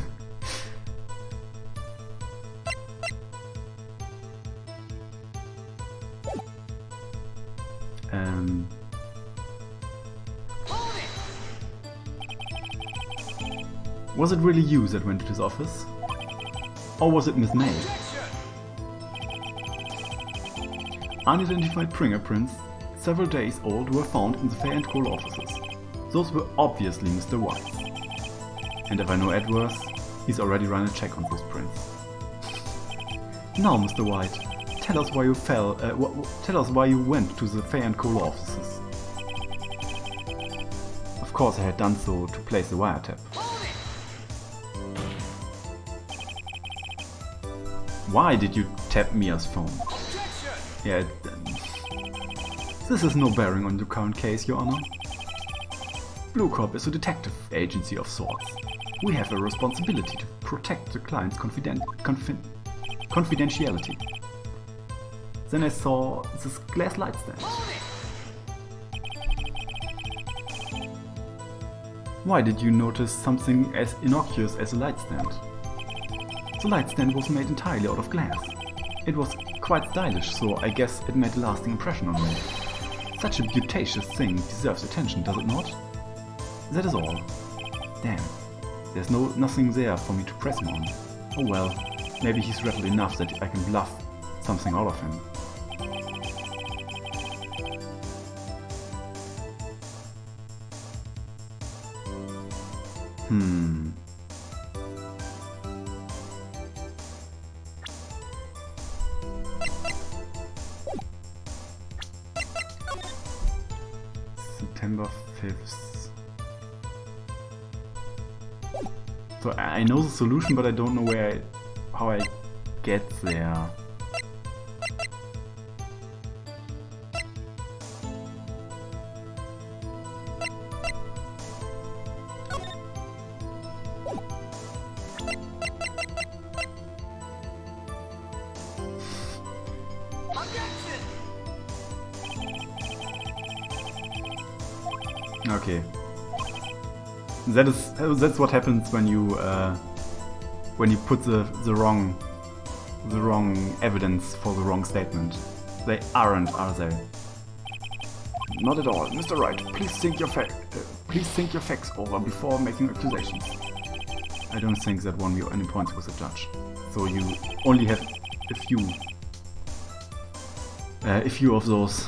[SPEAKER 1] Was it really you that went to his office? Or was it Miss May? Unidentified fingerprints, several days old, were found in the Fair and Cole offices. Those were obviously Mr. White's. And if I know Edwards, he's already run a check on those prints. Now, Mr. White, tell us why you tell us why you went to the Fair and Cole offices. Of course, I had done so to place the wiretap. Why did you tap Mia's phone? Yeah, this has no bearing on the current case, Your Honor. Blue Corp is a detective agency of sorts. We have a responsibility to protect the client's confidentiality. Then I saw this glass light stand. Why did you notice something as innocuous as a light stand? The light stand was made entirely out of glass. It was quite stylish, so I guess it made a lasting impression on me. Such a beauteous thing deserves attention, does it not? That is all. Damn, there's nothing there for me to press him on. Oh well, maybe he's rattled enough that I can bluff something out of him. September 5th. So I know the solution, but I don't know how I get there. Okay. That's what happens when you put the wrong evidence for the wrong statement. They aren't, are they?
[SPEAKER 2] Not at all, Mr. Wright. Please think your facts over before making accusations.
[SPEAKER 1] I don't think that won you any points with the judge. So you only have a few of those.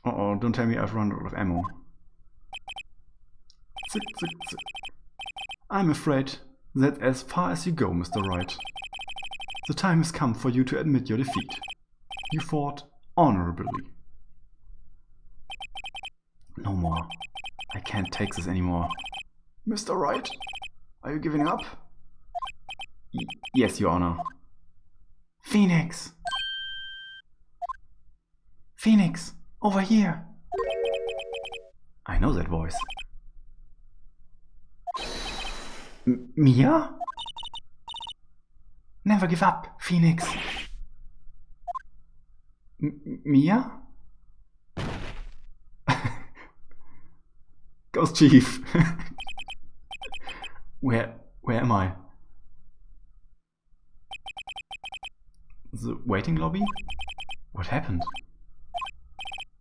[SPEAKER 1] Uh-oh, don't tell me I've run out of ammo. Zick, zick, zick. I'm afraid that's as far as you go, Mr. Wright. The time has come for you to admit your defeat. You fought honorably. No more. I can't take this anymore.
[SPEAKER 2] Mr. Wright, are you giving up?
[SPEAKER 1] Yes, Your Honor. Phoenix! Phoenix! Over here! I know that voice. Mia? Never give up, Phoenix. Mia? Ghost Chief. Where am I? The waiting lobby? What happened?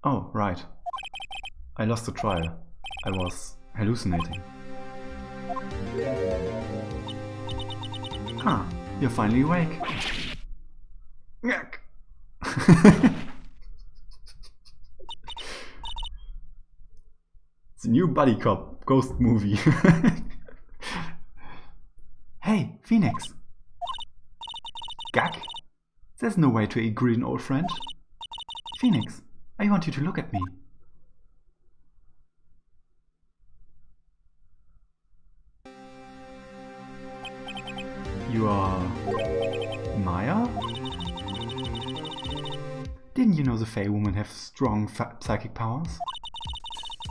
[SPEAKER 1] Oh, right. I lost the trial. I was hallucinating. Huh, you're finally awake.
[SPEAKER 2] Yuck.
[SPEAKER 1] It's a new buddy cop ghost movie. Hey, Phoenix. Gak? There's no way to greet an old friend. Phoenix, I want you to look at me. You are Maya? Didn't you know the Fey women have strong psychic powers?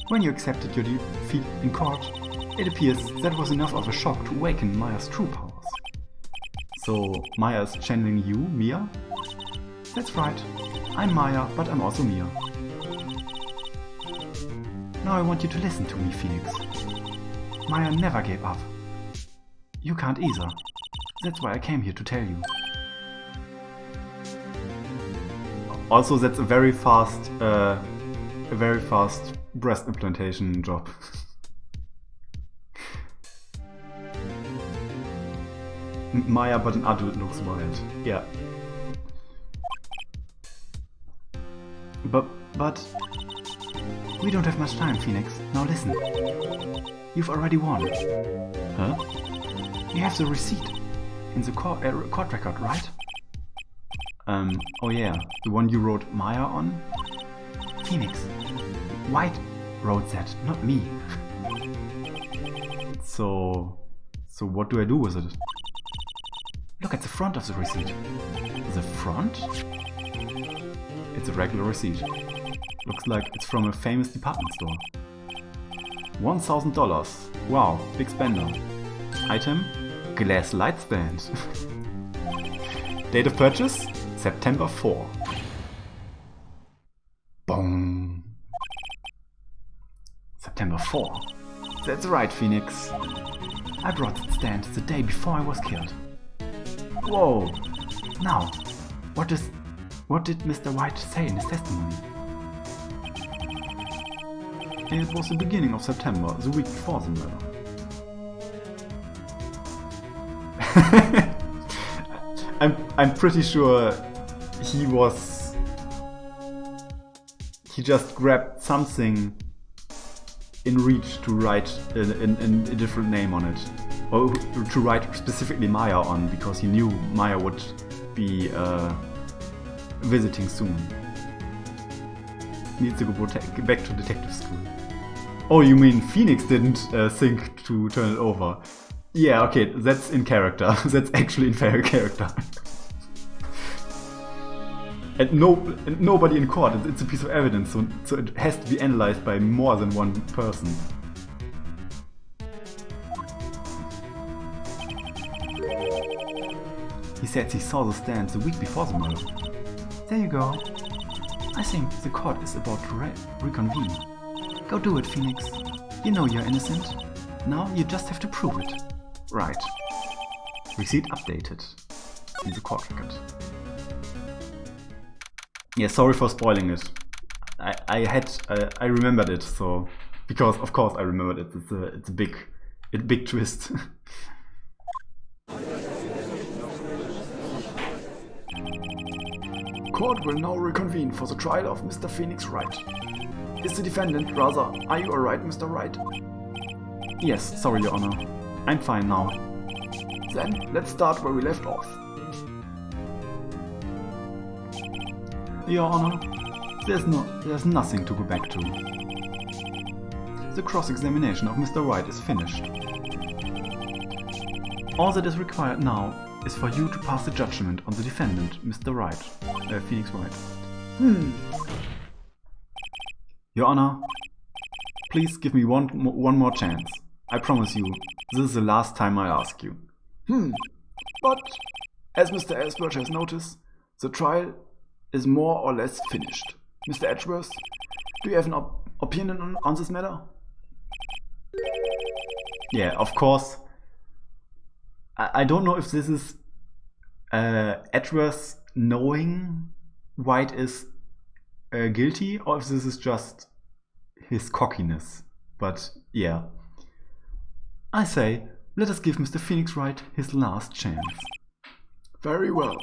[SPEAKER 1] When you accepted your defeat in court, it appears that was enough of a shock to awaken Maya's true powers. So Maya is channeling you, Mia? That's right. I'm Maya, but I'm also Mia. Now I want you to listen to me, Phoenix. Maya never gave up. You can't either. That's why I came here to tell you. Also, that's a very fast breast implantation job. Maya, but an adult, looks wild. Yeah. But we don't have much time, Phoenix. Now listen. You've already won. Huh? You have the receipt in the court record, right? Oh yeah, the one you wrote Maya on? Phoenix, Wright wrote that, not me. So what do I do with it? Look at the front of the receipt. The front? It's a regular receipt. Looks like it's from a famous department store. $1,000. Wow, big spender. Item? Glass light stand. Date of purchase? September 4. Boom. September 4. That's right, Phoenix. I brought that stand the day before I was killed. Whoa. Now, what did Mr. Wright say in his testimony? It was the beginning of September, the week before the murder. I'm pretty sure he just grabbed something in Reach to write a different name on it, or to write specifically Maya on, because he knew Maya would be visiting soon. Needs to go back to detective school. Oh, you mean Phoenix didn't think to turn it over? Yeah, okay, that's in character. That's actually in fair character. And nobody in court. It's a piece of evidence, so it has to be analyzed by more than one person. He said he saw the stand the week before the murder. There you go. I think the court is about to reconvene. Go do it, Phoenix. You know you're innocent. Now you just have to prove it. Right. Receipt updated in the court record. Yeah, sorry for spoiling it. I remembered it, so because of course I remembered it. It's a big twist.
[SPEAKER 2] Court will now reconvene for the trial of Mr. Phoenix Wright. Is the defendant, rather, are you alright, Mr. Wright?
[SPEAKER 1] Yes, sorry, Your Honor. I'm fine now.
[SPEAKER 2] Then, let's start where we left off.
[SPEAKER 1] Your Honor, there's nothing to go back to. The cross-examination of Mr. Wright is finished. All that is required now is for you to pass the judgment on the defendant, Mr. Wright, Phoenix Wright. Your Honor, please give me one more chance. I promise you, this is the last time I ask you.
[SPEAKER 2] But, as Mr. Ellsworth has noticed, the trial is more or less finished. Mr. Edgeworth, do you have an opinion on this matter?
[SPEAKER 1] Yeah, of course. I don't know if this is Edgeworth knowing Wright is guilty or if this is just his cockiness. But yeah. I say, let us give Mr. Phoenix Wright his last chance.
[SPEAKER 2] Very well.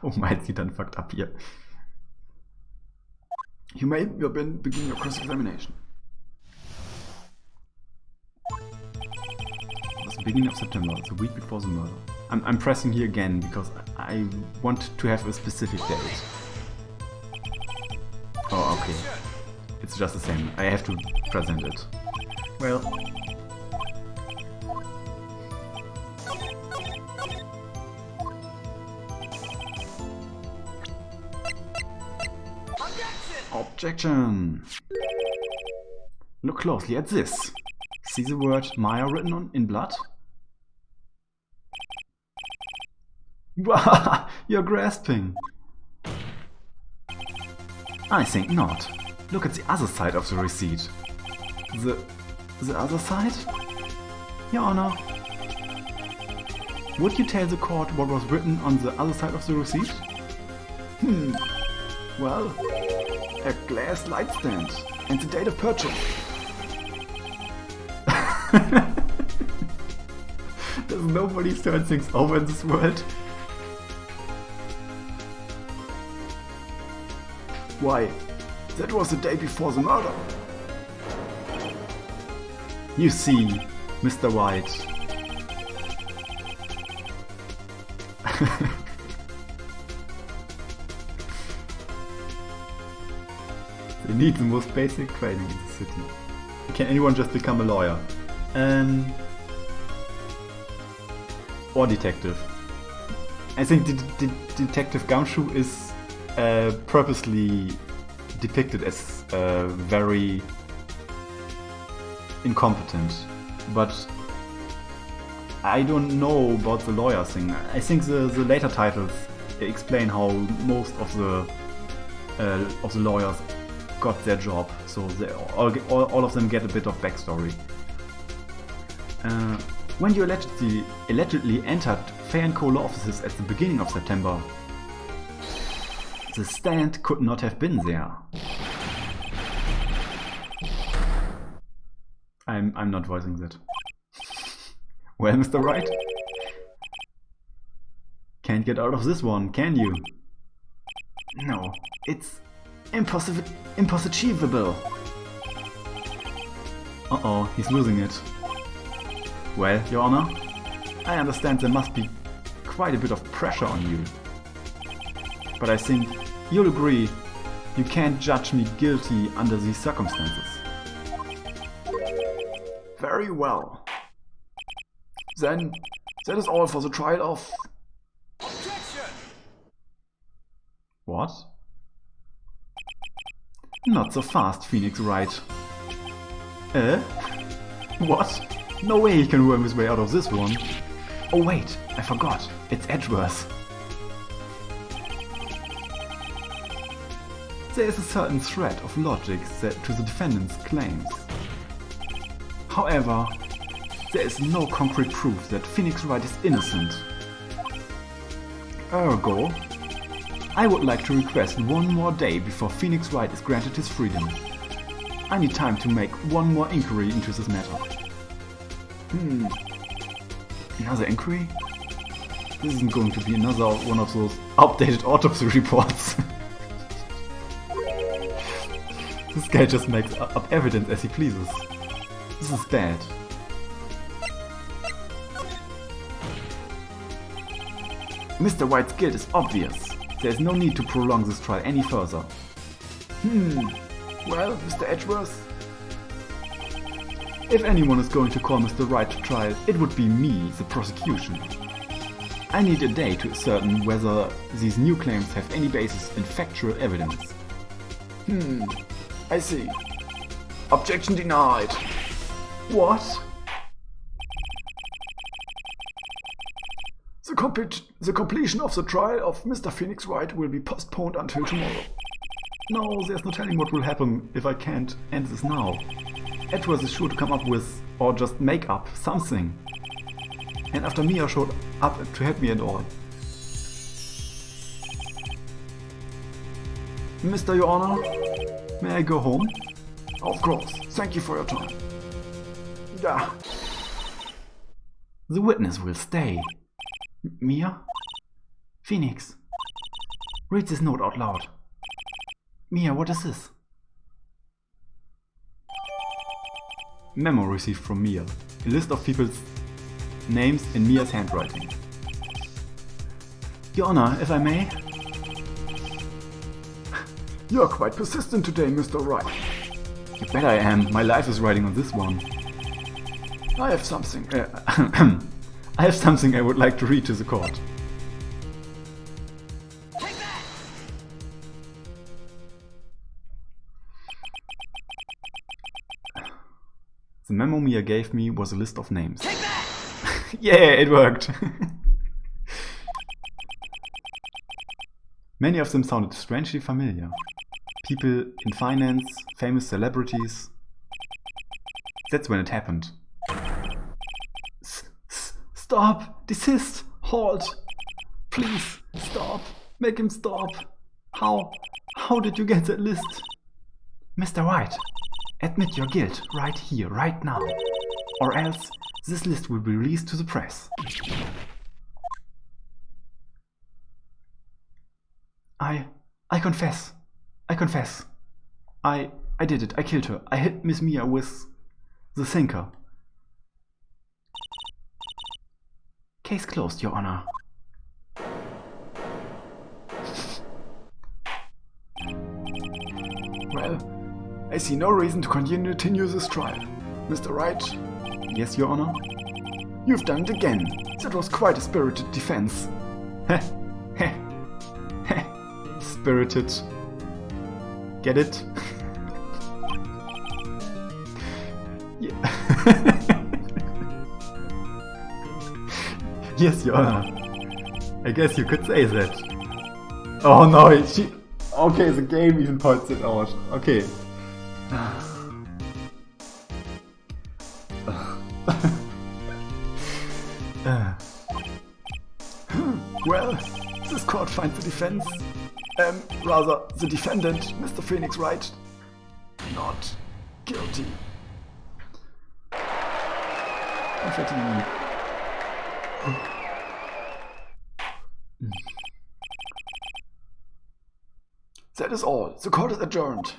[SPEAKER 1] Oh mein, sie dann fucked up hier.
[SPEAKER 2] You may begin your cross-examination.
[SPEAKER 1] It was the beginning of September, the week before the murder. I'm pressing here again because I want to have a specific date. Oh, okay. It's just the same. I have to present it. Well. Objection! Look closely at this. See the word Maya written in blood? You're grasping. I think not. Look at the other side of the receipt. The other side? Your Honor. Would you tell the court what was written on the other side of the receipt?
[SPEAKER 2] Well, a glass light stand and the date of purchase.
[SPEAKER 1] Does nobody turn things over in this world?
[SPEAKER 2] Why, that was the day before the murder.
[SPEAKER 1] You see, Mr. White. They need the most basic training in the city. Can anyone just become a lawyer? Or detective. I think Detective Gumshoe is purposely depicted as very incompetent, but I don't know about the lawyer thing. I think the later titles explain how most of the lawyers got their job, so all of them get a bit of backstory. When you allegedly entered Fair & Co. law offices at the beginning of September, the stand could not have been there. I'm not voicing that. Well, Mr. Wright? Can't get out of this one, can you?
[SPEAKER 2] No, it's impossible.
[SPEAKER 1] Uh-oh, he's losing it. Well, Your Honor, I understand there must be quite a bit of pressure on you. But I think you'll agree you can't judge me guilty under these circumstances.
[SPEAKER 2] Very well. Then, that is all for the trial of...
[SPEAKER 3] Objection!
[SPEAKER 1] What? Not so fast, Phoenix Wright. What? No way he can worm his way out of this one. Oh wait, I forgot. It's Edgeworth. There is a certain thread of logic to the defendant's claims. However, there is no concrete proof that Phoenix Wright is innocent. Ergo, I would like to request one more day before Phoenix Wright is granted his freedom. I need time to make one more inquiry into this matter. Another inquiry? This isn't going to be another one of those outdated autopsy reports. This guy just makes up evidence as he pleases. This is bad. Mr. White's guilt is obvious. There is no need to prolong this trial any further.
[SPEAKER 2] Well, Mr. Edgeworth?
[SPEAKER 1] If anyone is going to call Mr. Wright to trial, it would be me, the prosecution. I need a day to ascertain whether these new claims have any basis in factual evidence.
[SPEAKER 2] I see. Objection denied.
[SPEAKER 1] What?
[SPEAKER 2] The completion of the trial of Mr. Phoenix Wright will be postponed until tomorrow.
[SPEAKER 1] No, there's no telling what will happen if I can't end this now. Edward is sure to come up with, or just make up, something. And after Mia showed up to help me and all. Mr. Your Honor, may I go home?
[SPEAKER 2] Of course. Thank you for your time. Yeah.
[SPEAKER 1] The witness will stay. Mia? Phoenix. Read this note out loud. Mia, what is this? Memo received from Mia. A list of people's names in Mia's handwriting. Your Honor, if I may?
[SPEAKER 2] You're quite persistent today, Mr. Wright.
[SPEAKER 1] You bet I am. My life is riding on this one.
[SPEAKER 2] I have something.
[SPEAKER 1] I have something I would like to read to the court. The memo Mia gave me was a list of names. Yeah, it worked! Many of them sounded strangely familiar. People in finance, famous celebrities. That's when it happened. Stop! Desist! Halt! Please, stop! Make him stop! How did you get that list? Mr. Wright, admit your guilt right here, right now. Or else this list will be released to the press. I confess. I confess. I did it. I killed her. I hit Miss Mia with the sinker. Case closed, Your Honor.
[SPEAKER 2] Well, I see no reason to continue this trial. Mr. Wright?
[SPEAKER 1] Yes, Your Honor?
[SPEAKER 2] You've done it again. That was quite a spirited defense.
[SPEAKER 1] Heh. Heh. Heh. Spirited. Get it? Yeah. Yes, Your Honor. I guess you could say that. Oh no, she... Okay, the game even points it out. Okay.
[SPEAKER 2] Well, this court finds the defense, rather the defendant, Mr. Phoenix Wright, not guilty. That is all. The court is adjourned.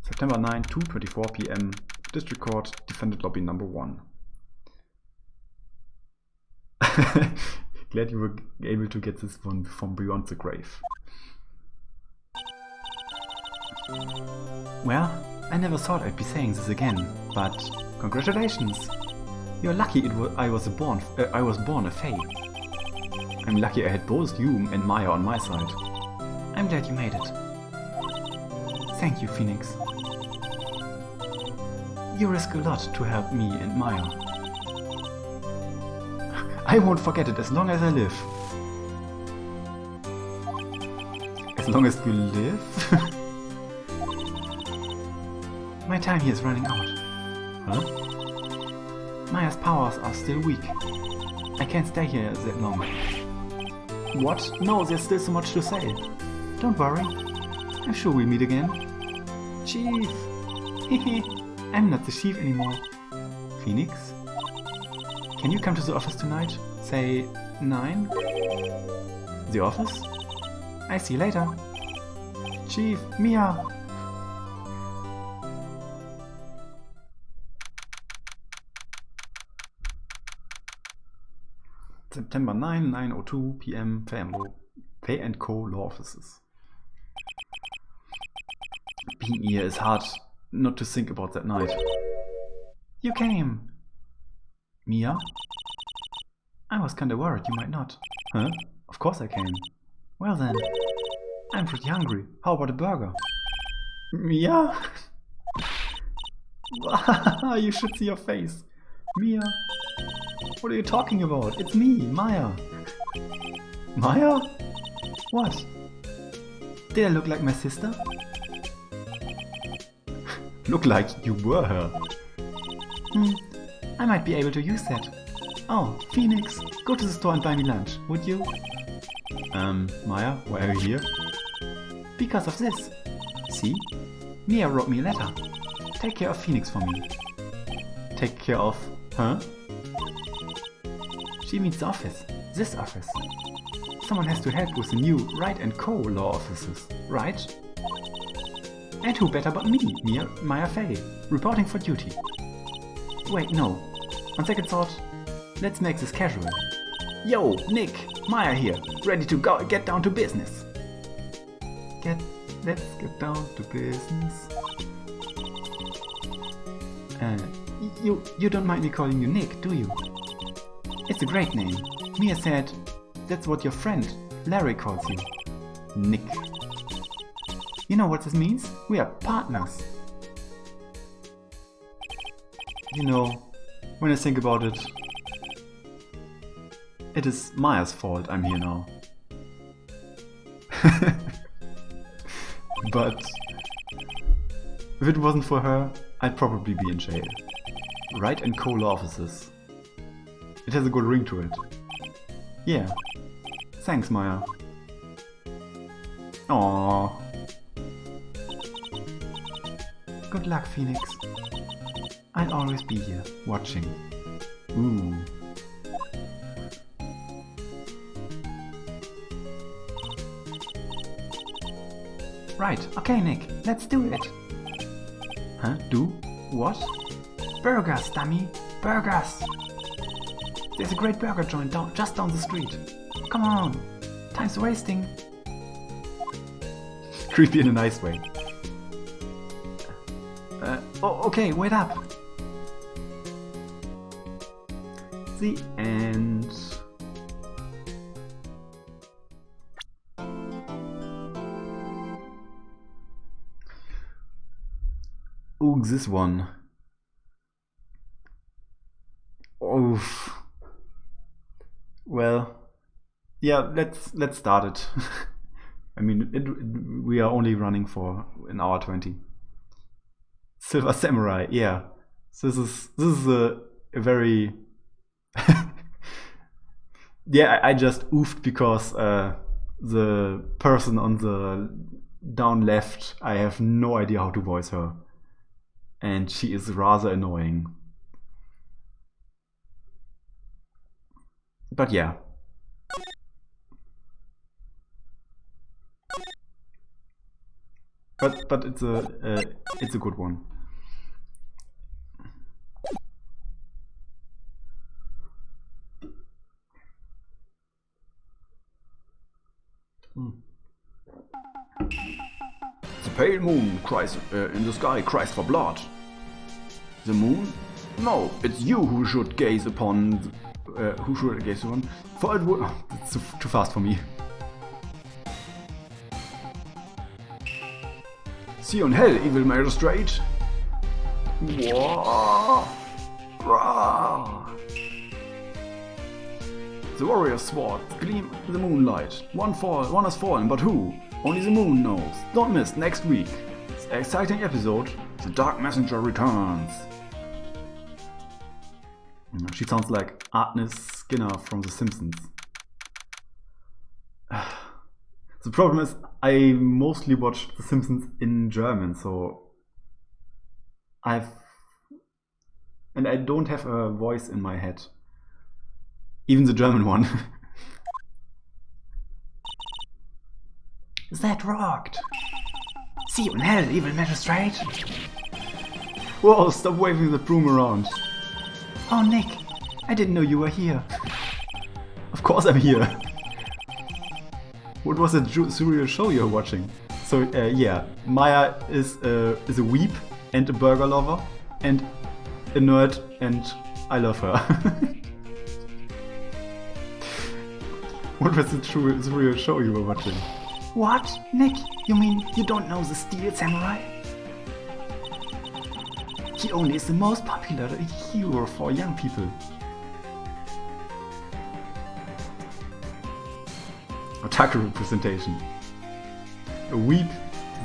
[SPEAKER 1] September 9, 2:24 p.m. District Court, Defendant Lobby number 1. Glad you were able to get this one from beyond the grave. Well, I never thought I'd be saying this again, but congratulations! You're lucky I was born a Fae. I'm lucky I had both you and Maya on my side. I'm glad you made it. Thank you, Phoenix. You risk a lot to help me and Maya. I won't forget it as long as I live. As long as you live? My time here is running out. Huh? Maya's powers are still weak. I can't stay here that long. What? No, there's still so much to say. Don't worry. I'm sure we'll meet again. Chief! Hehe, I'm not the chief anymore. Phoenix? Can you come to the office tonight? Say 9? The office? I see you later. Chief, Mia! September 9, 9:02 p.m. Faye and Co. Law Offices. Being here is hard not to think about that night. You came! Mia? I was kinda worried you might not. Huh? Of course I came. Well then. I'm pretty hungry. How about a burger? Mia? You should see your face. Mia? What are you talking about? It's me, Maya. Maya? What? Did I look like my sister? Look like you were her. I might be able to use that. Oh, Phoenix, go to the store and buy me lunch, would you? Maya, why are you here? Because of this. See? Mia wrote me a letter. Take care of Phoenix for me. Take care of... Huh? She means the office. This office. Someone has to help with the new Wright and Co. law offices, right? And who better but me, Maya Fey, reporting for duty. Wait, no. On second thought, let's make this casual. Yo, Nick, Maya here, ready to get down to business. Let's get down to business. You don't mind me calling you Nick, do you? It's a great name. Mia said that's what your friend Larry calls you. Nick. You know what this means? We are partners. You know, when I think about it, it is Maya's fault I'm here now. But if it wasn't for her, I'd probably be in jail. Wright and Co. law offices. It has a good ring to it. Yeah. Thanks, Maya. Aww. Good luck, Phoenix. I'll always be here, watching. Ooh. Right, okay, Nick, let's do it. Huh? Do? What? Burgers, dummy! Burgers! There's a great burger joint just down the street. Come on! Time's wasting. Creepy in a nice way. Oh, okay, wait up. The end. Oh, this one. Oof. Well, yeah, let's start it. I mean, we are only running for an hour 20. Silver Samurai, yeah. So this is a very yeah. I just oofed because the person on the down left, I have no idea how to voice her, and she is rather annoying. But yeah. But it's a good one.
[SPEAKER 2] The pale moon cries in the sky cries for blood. The moon? No, it's you who should gaze upon. Who should I gaze upon? For it would. Oh, it's too fast for me. See you in hell, evil magistrate. Whoa. The warrior's sword gleam in the moonlight. One has fallen, but who? Only the moon knows. Don't miss next week. It's an exciting episode. The Dark Messenger returns. She sounds like Agnes Skinner from The Simpsons. The problem is, I mostly watch The Simpsons in German, so I don't have a voice in my head. Even the German one. That rocked! See you in hell, evil magistrate! Whoa, stop waving the broom around. Oh, Nick, I didn't know you were here. Of course I'm here. What was that surreal show you're watching? So, yeah, Maya is a weep and a burger lover and a nerd, and I love her. What was the surreal show you were watching? What? Nick, you mean you don't know the Steel Samurai? He only is the most popular hero for young people.
[SPEAKER 1] otaku representation. A weeb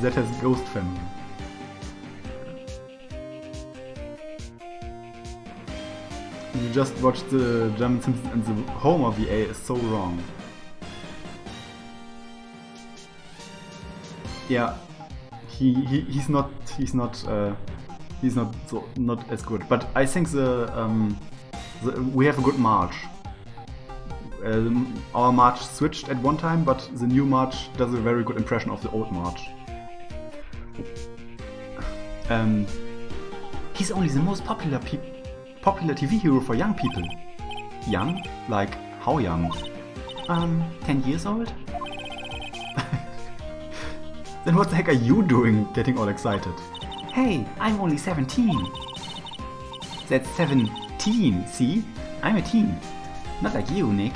[SPEAKER 1] that has ghost family. You just watched the German Simpsons and the Homer VA is so wrong. Yeah, he's not as good. But I think we have a good March. Our March switched at one time, but the new March does a very good impression of the old March.
[SPEAKER 2] He's only the most popular TV hero for young people.
[SPEAKER 1] Young? Like, how young?
[SPEAKER 2] 10 years old?
[SPEAKER 1] Then what the heck are you doing getting all excited?
[SPEAKER 2] Hey, I'm only 17. That's 17, see? I'm a teen. Not like you, Nick.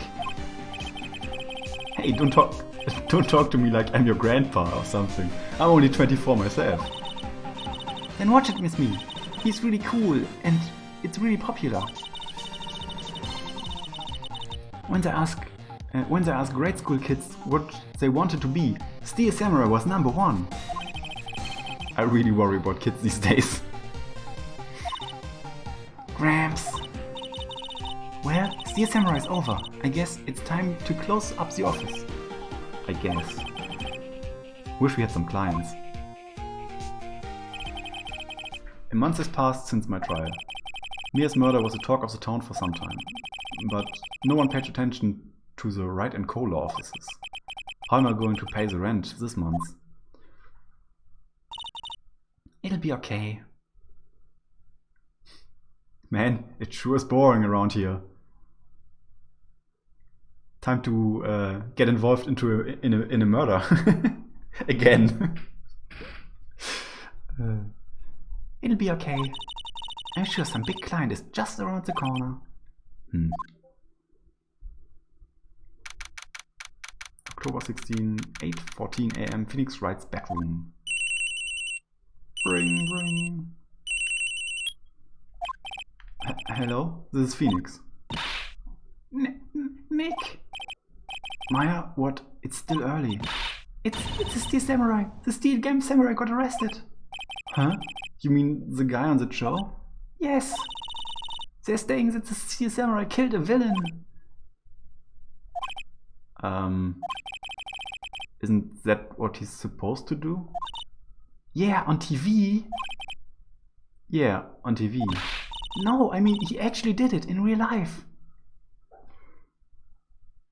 [SPEAKER 1] Hey, don't talk to me like I'm your grandpa or something. I'm only 24 myself.
[SPEAKER 2] Then watch it with me. He's really cool and it's really popular. When they ask grade school kids what they wanted to be, Steel Samurai was number 1.
[SPEAKER 1] I really worry about kids these days.
[SPEAKER 2] Gramps. Well, Steel Samurai is over. I guess it's time to close up the office.
[SPEAKER 1] I guess. Wish we had some clients. A month has passed since my trial. Mia's murder was the talk of the town for some time, but no one paid attention to the Wright and Co. law offices. How am I going to pay the rent this month?
[SPEAKER 2] It'll be okay.
[SPEAKER 1] Man, it sure is boring around here. Time to get involved in a murder again.
[SPEAKER 2] It'll be okay. I'm sure some big client is just around the corner.
[SPEAKER 1] October 16, 8:14 AM, Phoenix Wright's bedroom. Ring, ring. Hello? This is Phoenix.
[SPEAKER 2] Nick!
[SPEAKER 1] Maya, what? It's still early.
[SPEAKER 2] It's the Steel Samurai. The Steel Game Samurai got arrested.
[SPEAKER 1] Huh? You mean the guy on the show?
[SPEAKER 2] Yes. They're saying that the Steel Samurai killed a villain.
[SPEAKER 1] Isn't that what he's supposed to do?
[SPEAKER 2] Yeah, on TV.
[SPEAKER 1] Yeah, on TV.
[SPEAKER 2] No, I mean, he actually did it in real life.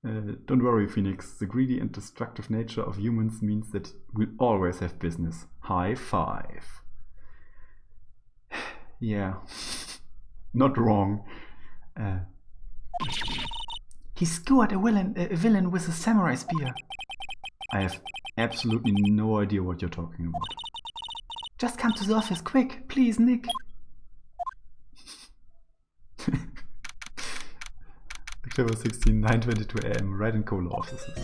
[SPEAKER 1] Don't worry, Phoenix. The greedy and destructive nature of humans means that we'll always have business. High five. Yeah, not wrong.
[SPEAKER 2] He skewered a villain with a samurai spear.
[SPEAKER 1] I have absolutely no idea what you're talking about.
[SPEAKER 2] Just come to the office, quick, please, Nick.
[SPEAKER 1] October 16, 9:22 AM, Wright and Co. offices.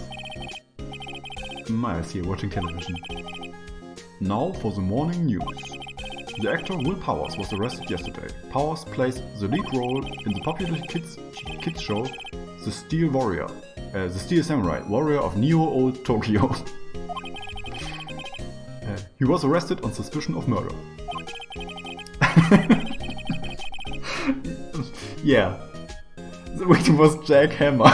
[SPEAKER 1] Maya's here watching television. Now for the morning news. The actor Will Powers was arrested yesterday. Powers plays the lead role in the popular kids show The Steel Warrior, the Steel Samurai, warrior of Neo Old Tokyo. He was arrested on suspicion of murder. Yeah, the victim was Jack Hammer.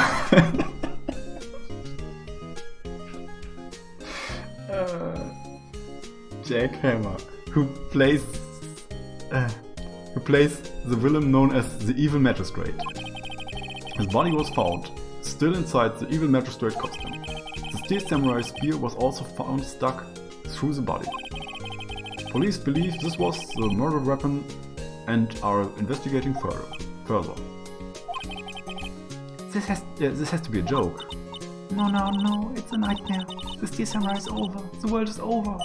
[SPEAKER 1] Jack Hammer, who plays the villain known as the Evil Magistrate. His body was found still inside the Evil Magistrate costume. The Steel Samurai spear was also found stuck through the body. Police believe this was the murder weapon and are investigating further.
[SPEAKER 2] This has to be a joke. No, it's a nightmare. The Steel Samurai is over. The world is over.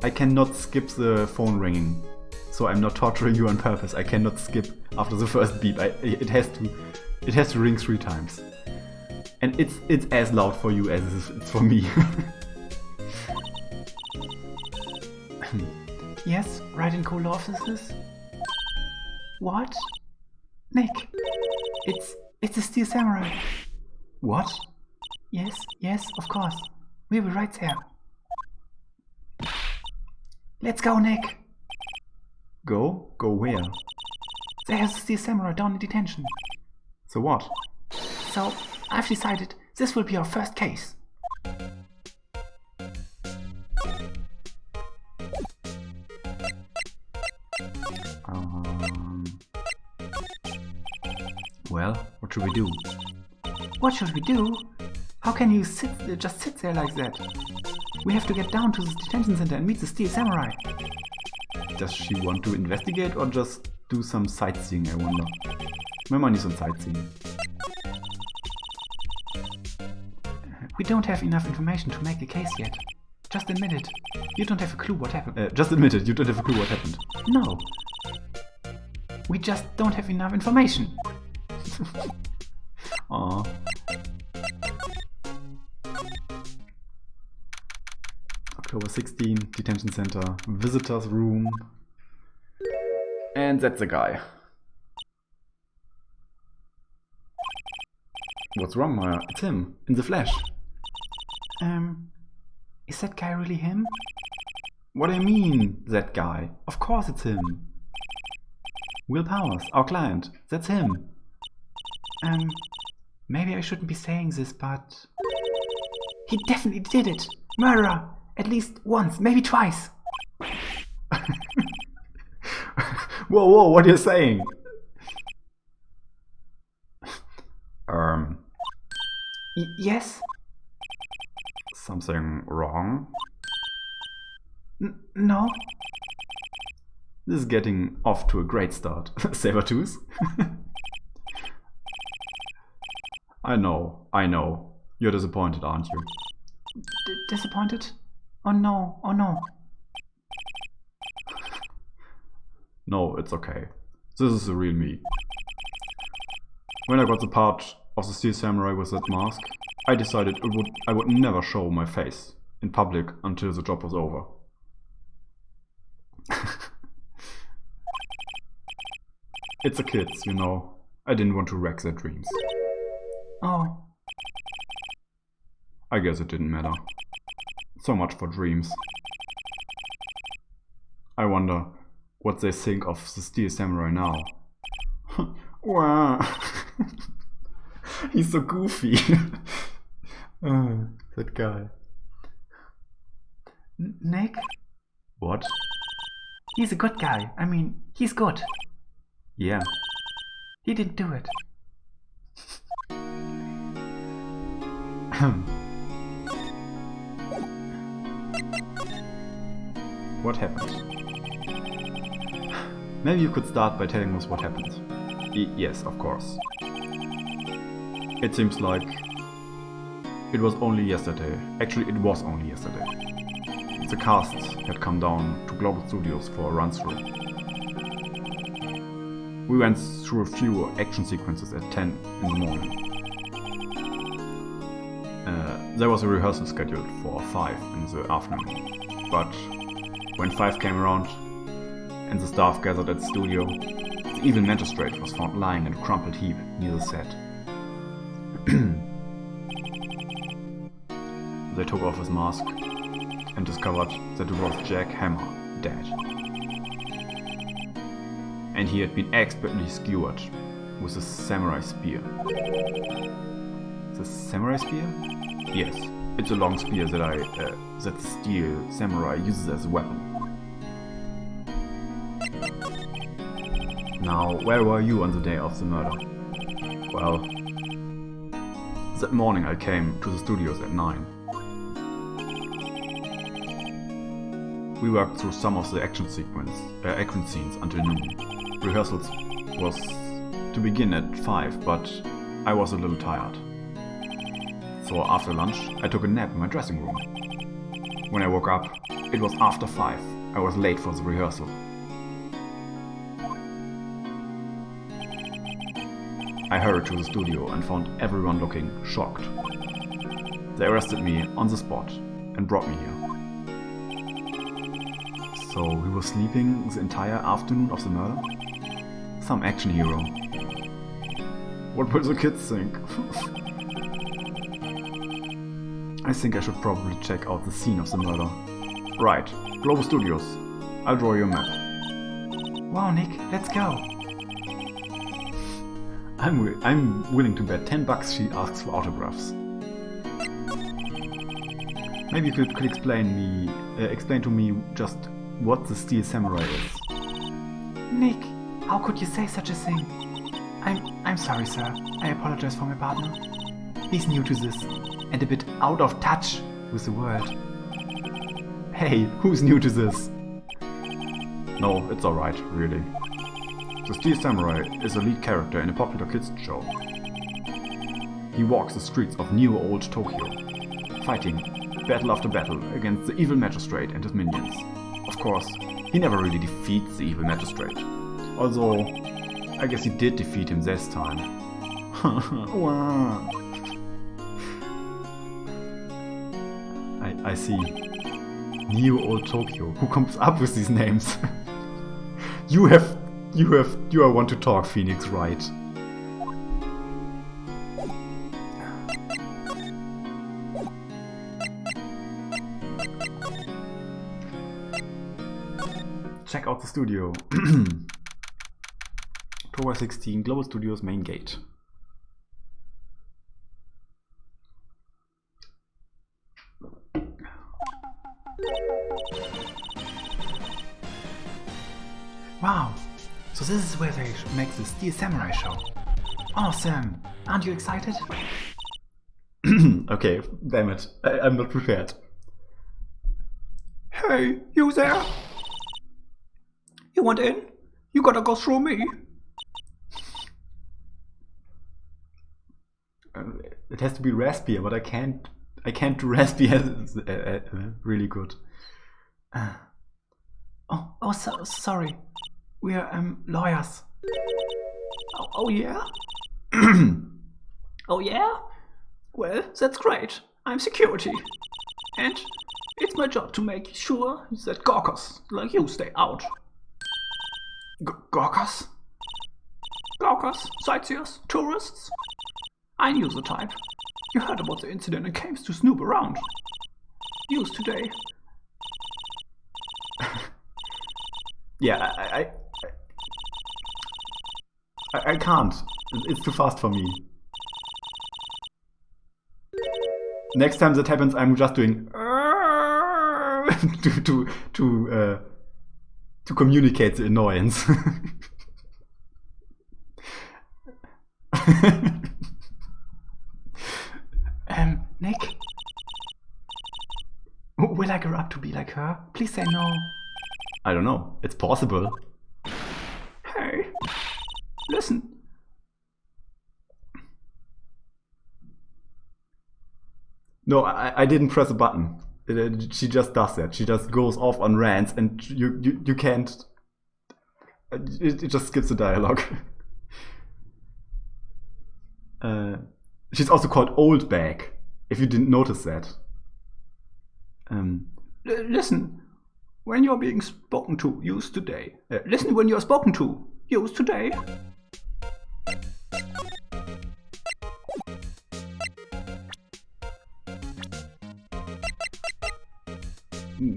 [SPEAKER 1] I cannot skip the phone ringing, so I'm not torturing you on purpose. I cannot skip after the first beep. It has to ring 3 times, and it's as loud for you as it's for me.
[SPEAKER 2] Yes, Wright and Co. offices. What? Nick, it's the Steel Samurai.
[SPEAKER 1] What?
[SPEAKER 2] Yes, of course. We'll be right there. Let's go, Nick.
[SPEAKER 1] Go? Go where?
[SPEAKER 2] There's the Steel Samurai down in detention.
[SPEAKER 1] So what?
[SPEAKER 2] So, I've decided this will be our first case.
[SPEAKER 1] Well, what should we do?
[SPEAKER 2] What should we do? How can you just sit there like that? We have to get down to the detention center and meet the Steel Samurai.
[SPEAKER 1] Does she want to investigate or just do some sightseeing, I wonder? My money's on sightseeing.
[SPEAKER 2] We don't have enough information to make a case yet. Just admit it. You don't have a clue what happened.
[SPEAKER 1] Just admit it, you don't have a clue what happened.
[SPEAKER 2] No. We just don't have enough information.
[SPEAKER 1] Aww. October 16, detention center, visitors room. And that's the guy. What's wrong, Maya? It's him, in the flesh.
[SPEAKER 2] Is that guy really him?
[SPEAKER 1] What do you mean, that guy? Of course it's him. Will Powers, our client, that's him.
[SPEAKER 2] Maybe I shouldn't be saying this, but... He definitely did it! Murderer! At least once, maybe twice!
[SPEAKER 1] Whoa, what are you saying?
[SPEAKER 2] Yes?
[SPEAKER 1] Something wrong?
[SPEAKER 2] No?
[SPEAKER 1] This is getting off to a great start. Sabertooth? I know. You're disappointed, aren't you?
[SPEAKER 2] Disappointed? Oh no.
[SPEAKER 1] No, it's okay. This is the real me. When I got the part of the Steel Samurai with that mask, I decided I would never show my face in public until the job was over. It's the kids, you know. I didn't want to wreck their dreams.
[SPEAKER 2] Oh.
[SPEAKER 1] I guess it didn't matter. So much for dreams. I wonder what they think of the Steel Samurai now. Wow. He's so goofy. That guy.
[SPEAKER 2] Nick?
[SPEAKER 1] What?
[SPEAKER 2] He's a good guy. I mean, he's good.
[SPEAKER 1] Yeah.
[SPEAKER 2] He didn't do it.
[SPEAKER 1] What happened? Maybe you could start by telling us what happened. Yes, of course. It seems like it was only yesterday. Actually, it was only yesterday. The cast had come down to Global Studios for a run-through. We went through a few action sequences at 10 in the morning. There was a rehearsal scheduled for 5 in the afternoon, but when 5 came around and the staff gathered at the studio, the evil magistrate was found lying in a crumpled heap near the set. They took off his mask and discovered that it was Jack Hammer, dead. And he had been expertly skewered with a samurai spear. The samurai spear? Yes, it's a long spear that the Steel Samurai uses as a weapon. Now, where were you on the day of the murder? Well, that morning I came to the studios at 9. We worked through some of the action scenes until noon. Rehearsals was to begin at 5, but I was a little tired. So after lunch, I took a nap in my dressing room. When I woke up, it was after 5. I was late for the rehearsal. I hurried to the studio and found everyone looking shocked. They arrested me on the spot and brought me here. So he was sleeping the entire afternoon of the murder? Some action hero. What will the kids think? I think I should probably check out the scene of the murder. Right, Global Studios. I'll draw you a map.
[SPEAKER 2] Wow, Nick, let's go.
[SPEAKER 1] I'm willing to bet $10 she asks for autographs. Maybe you could explain to me just what the Steel Samurai is.
[SPEAKER 2] Nick, how could you say such a thing? I'm sorry, sir. I apologize for my partner. He's new to this and a bit out of touch with the world.
[SPEAKER 1] Hey, who's new to this? No, it's alright, really. The Steel Samurai is a lead character in a popular kids show. He walks the streets of new old Tokyo, fighting battle after battle against the evil magistrate and his minions. Of course, he never really defeats the evil magistrate. Although, I guess he did defeat him this time. I see. New old Tokyo. Who comes up with these names? You are one to talk, Phoenix, right? Check out the studio. October 16, Global Studios main gate.
[SPEAKER 2] Wow, so this is where they make the Steel Samurai show. Awesome! Aren't you excited?
[SPEAKER 1] Okay, damn it. I'm not prepared.
[SPEAKER 2] Hey, you there? You want in? You gotta go through me.
[SPEAKER 1] It has to be raspier, but I can't do raspier really good.
[SPEAKER 2] Sorry. We're lawyers. Oh yeah? Oh yeah? Well, that's great. I'm security. And it's my job to make sure that gawkers like you stay out. Gawkers? Gawkers, sightseers, tourists? I knew the type. You heard about the incident and came to snoop around. Use today.
[SPEAKER 1] Yeah, I can't. It's too fast for me. Next time that happens, I'm just doing to communicate the annoyance.
[SPEAKER 2] Nick? Will I grow up to be like her? Please say no.
[SPEAKER 1] I don't know. It's possible.
[SPEAKER 2] Hey, listen.
[SPEAKER 1] No, I didn't press a button. She just does that. She just goes off on rants, and you can't. It just skips the dialogue. She's also called Old Bag. If you didn't notice that.
[SPEAKER 2] Listen. When you're being spoken to, use today. Listen when you're spoken to, use today.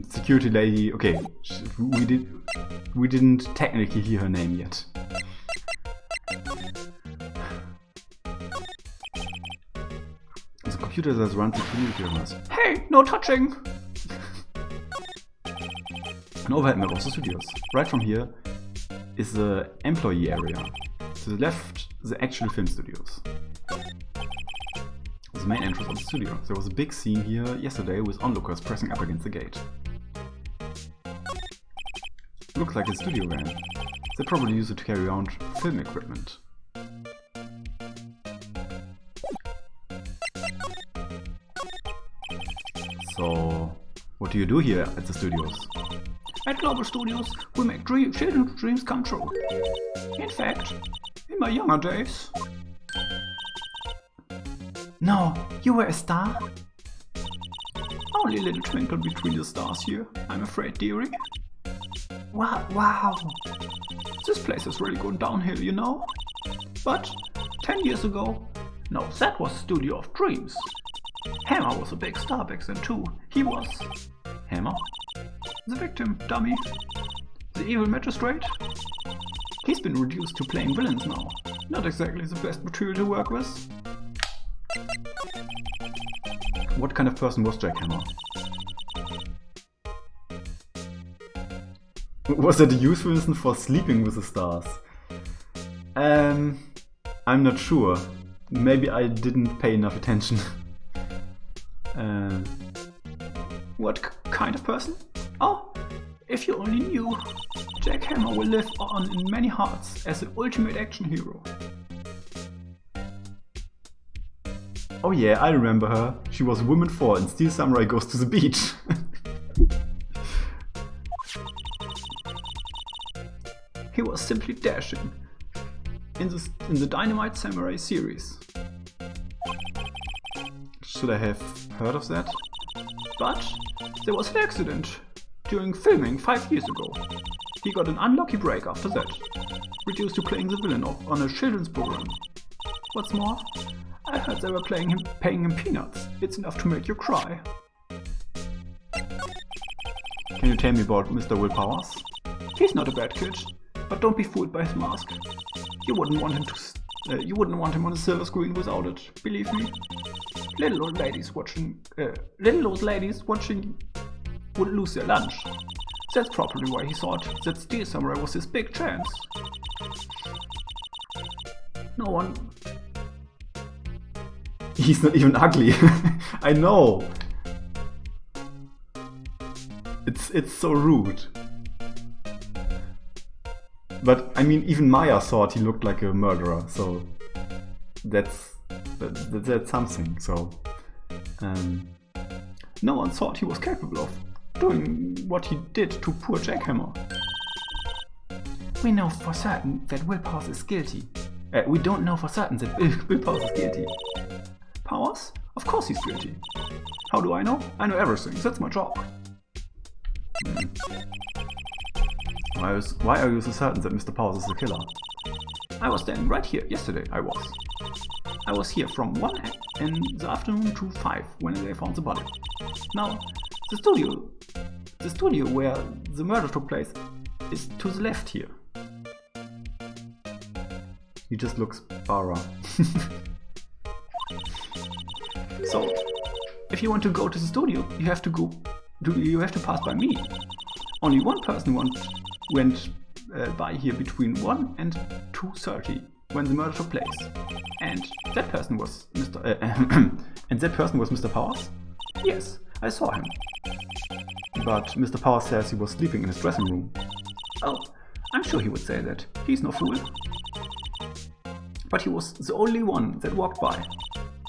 [SPEAKER 1] Security lady. Okay, we didn't technically hear her name yet. The computer that runs the community cameras.
[SPEAKER 2] Hey, no touching.
[SPEAKER 1] An overhead map of the studios. Right from here is the employee area. To the left, the actual film studios. The main entrance of the studio. There was a big scene here yesterday with onlookers pressing up against the gate. Looks like a studio van. They probably use it to carry around film equipment. So, what do you do here at the studios?
[SPEAKER 2] At Global Studios, we make children's dreams come true. In fact, in my younger days... No, you were a star? Only a little twinkle between the stars here, I'm afraid, dearie. Wow. This place is really going downhill, you know? But 10 years ago? No, that was Studio of Dreams. Hammer was a big star back then too. He was...
[SPEAKER 1] Hammer?
[SPEAKER 2] The victim, dummy. The evil magistrate? He's been reduced to playing villains now. Not exactly the best material to work with.
[SPEAKER 1] What kind of person was Jack Hammer? Was it a euphemism for sleeping with the stars? I'm not sure. Maybe I didn't pay enough attention.
[SPEAKER 2] What kind of person? Oh, if you only knew. Jack Hammer will live on in many hearts as the ultimate action hero.
[SPEAKER 1] Oh yeah, I remember her. She was Woman 4 in Steel Samurai Goes to the Beach.
[SPEAKER 2] He was simply dashing in the Dynamite Samurai series.
[SPEAKER 1] Should I have heard of that?
[SPEAKER 2] But there was an accident during filming 5 years ago. He got an unlucky break after that, reduced to playing the villain on a children's program. What's more, I heard they were paying him peanuts. It's enough to make you cry.
[SPEAKER 1] Can you tell me about Mr. Will Powers?
[SPEAKER 2] He's not a bad kid, but don't be fooled by his mask. You wouldn't want him on a silver screen without it. Believe me. Little old ladies watching would lose their lunch. That's probably why he thought that Steel Samurai was his big chance. No one.
[SPEAKER 1] He's not even ugly. I know. It's so rude. But I mean, even Maya thought he looked like a murderer, so that's something. So
[SPEAKER 2] no one thought he was capable of doing what he did to poor Jack Hammer. We know for certain that Will Powers is guilty. We don't know for certain that Will Powers is guilty. Powers? Of course he's guilty. How do I know? I know everything. That's my job.
[SPEAKER 1] Why are you so certain that Mr. Powers is the killer?
[SPEAKER 2] I was standing right here yesterday. I was here from 1 in the afternoon to 5 when they found the body. Now, the studio where the murder took place is to the left here.
[SPEAKER 1] He just looks bara.
[SPEAKER 2] So, if you want to go to the studio, you have to pass by me. Only one person went by here between 1 and 2:30 when the murder took place, and that person was Mr. Powers. Yes, I saw him.
[SPEAKER 1] But Mr. Powers says he was sleeping in his dressing room.
[SPEAKER 2] Oh, I'm sure he would say that. He's no fool. But he was the only one that walked by.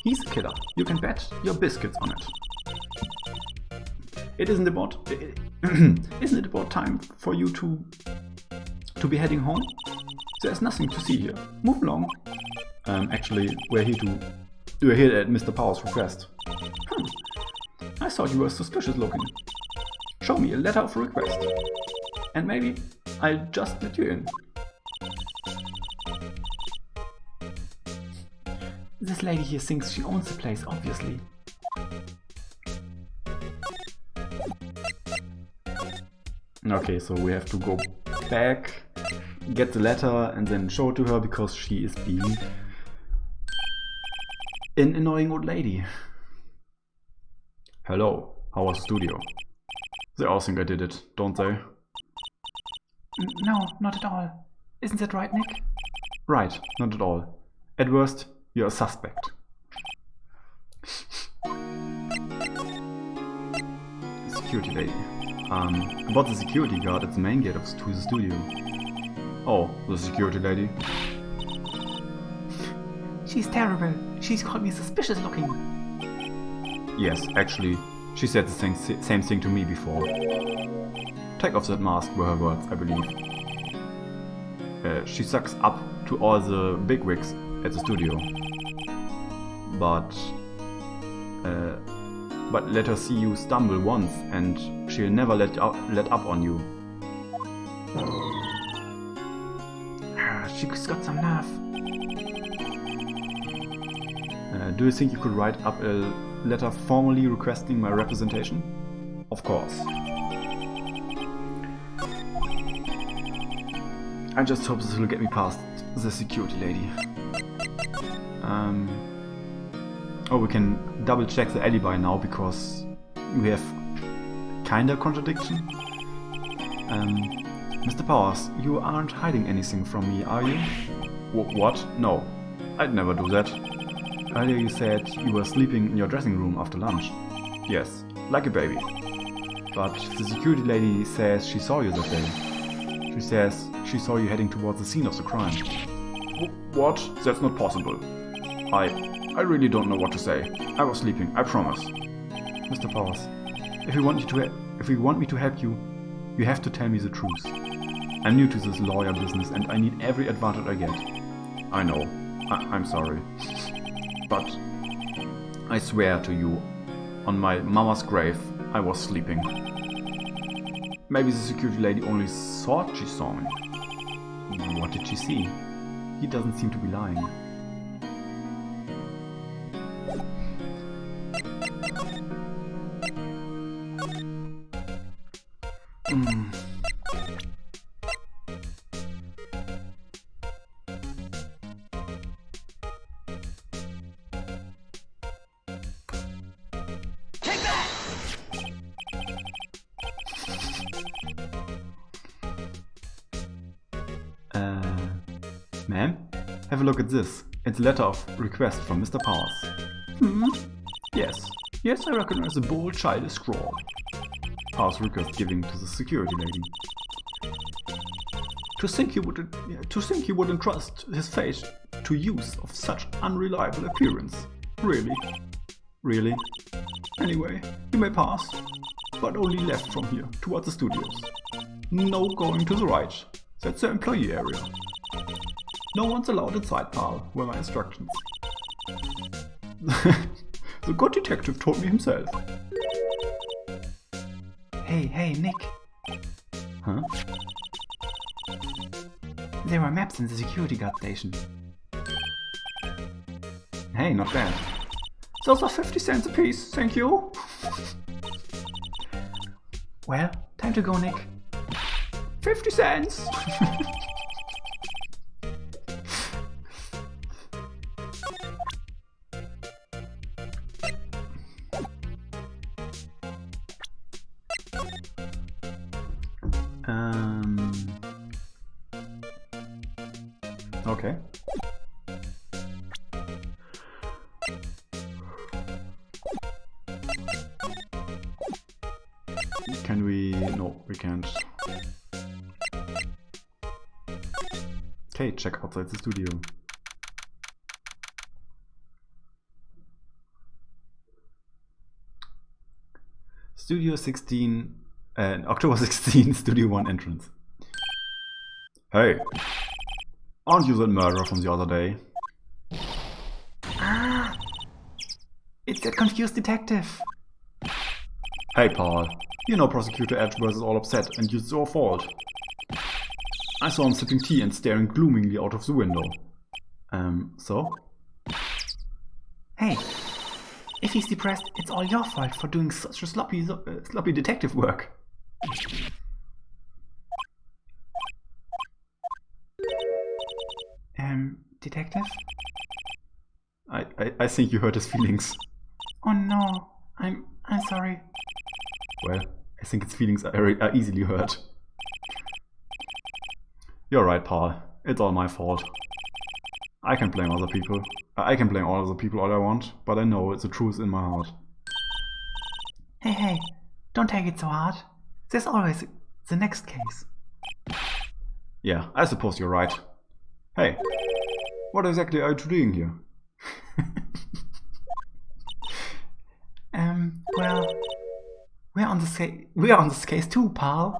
[SPEAKER 2] He's a killer. You can bet your biscuits on it. Isn't it about time for you to be heading home? There's nothing to see here. Move along.
[SPEAKER 1] Actually, we're here at Mr. Powers' request.
[SPEAKER 2] I thought you were suspicious looking. Show me a letter of request, and maybe I'll just let you in. This lady here thinks she owns the place, obviously.
[SPEAKER 1] Okay, so we have to go back, get the letter, and then show it to her because she is being an annoying old lady. Hello, how was the studio? They all think I did it, don't they?
[SPEAKER 2] No, not at all. Isn't that right, Nick?
[SPEAKER 1] Right, not at all. At worst, you're a suspect. Security lady. About the security guard at the main gate to the studio. Oh, the security lady.
[SPEAKER 2] She's terrible. She's called me suspicious looking.
[SPEAKER 1] Yes, actually, she said the same thing to me before. Take off that mask were her words, I believe. She sucks up to all the bigwigs at the studio. But let her see you stumble once and she'll never let up on you.
[SPEAKER 2] She's got some nerve.
[SPEAKER 1] Do you think you could write up a letter formally requesting my representation? Of course. I just hope this will get me past the security lady. Oh, we can double check the alibi now because we have kinda contradiction. Mr. Powers, you aren't hiding anything from me, are you? What? No, I'd never do that. Earlier you said you were sleeping in your dressing room after lunch. Yes, like a baby. But the security lady says she saw you that day. She says she saw you heading towards the scene of the crime. What? That's not possible. I really don't know what to say. I was sleeping, I promise. Mr. Powers, if you want me to help you, you have to tell me the truth. I'm new to this lawyer business and I need every advantage I get. I know. I'm sorry. But I swear to you, on my mama's grave, I was sleeping. Maybe the security lady only thought she saw me. What did she see? He doesn't seem to be lying. Ma'am, have a look at this. It's a letter of request from Mr. Powers. Yes, I recognize the bold, childish scrawl. Powers request giving to the security lady. To think you would entrust his fate to use of such unreliable appearance. Really? Really? Anyway, you may pass, but only left from here, towards the studios. No going to the right. That's the employee area. No one's allowed inside, pal, were my instructions. The good detective told me himself.
[SPEAKER 2] Hey, Nick.
[SPEAKER 1] Huh?
[SPEAKER 2] There are maps in the security guard station.
[SPEAKER 1] Hey, not bad. Those are 50 cents apiece, thank you.
[SPEAKER 2] Well, time to go, Nick.
[SPEAKER 1] 50 cents! Okay. Can we... No, we can't. Okay, check outside the studio. Studio 16... October 16, Studio 1 entrance. Hey! Aren't you that murderer from the other day?
[SPEAKER 2] Ah! It's that confused detective.
[SPEAKER 1] Hey, Paul. You know Prosecutor Edgeworth is all upset, and it's your fault. I saw him sipping tea and staring gloomingly out of the window. So?
[SPEAKER 2] Hey, if he's depressed, it's all your fault for doing such a sloppy detective work. Detective?
[SPEAKER 1] I think you hurt his feelings.
[SPEAKER 2] Oh no, I'm sorry.
[SPEAKER 1] Well, I think his feelings are easily hurt. You're right, Paul. It's all my fault. I can blame other people. I can blame all other people all I want, but I know it's the truth in my heart.
[SPEAKER 2] Hey, don't take it so hard. There's always the next case.
[SPEAKER 1] Yeah, I suppose you're right. Hey, what exactly are you doing here?
[SPEAKER 2] Well, we're on this case too, pal.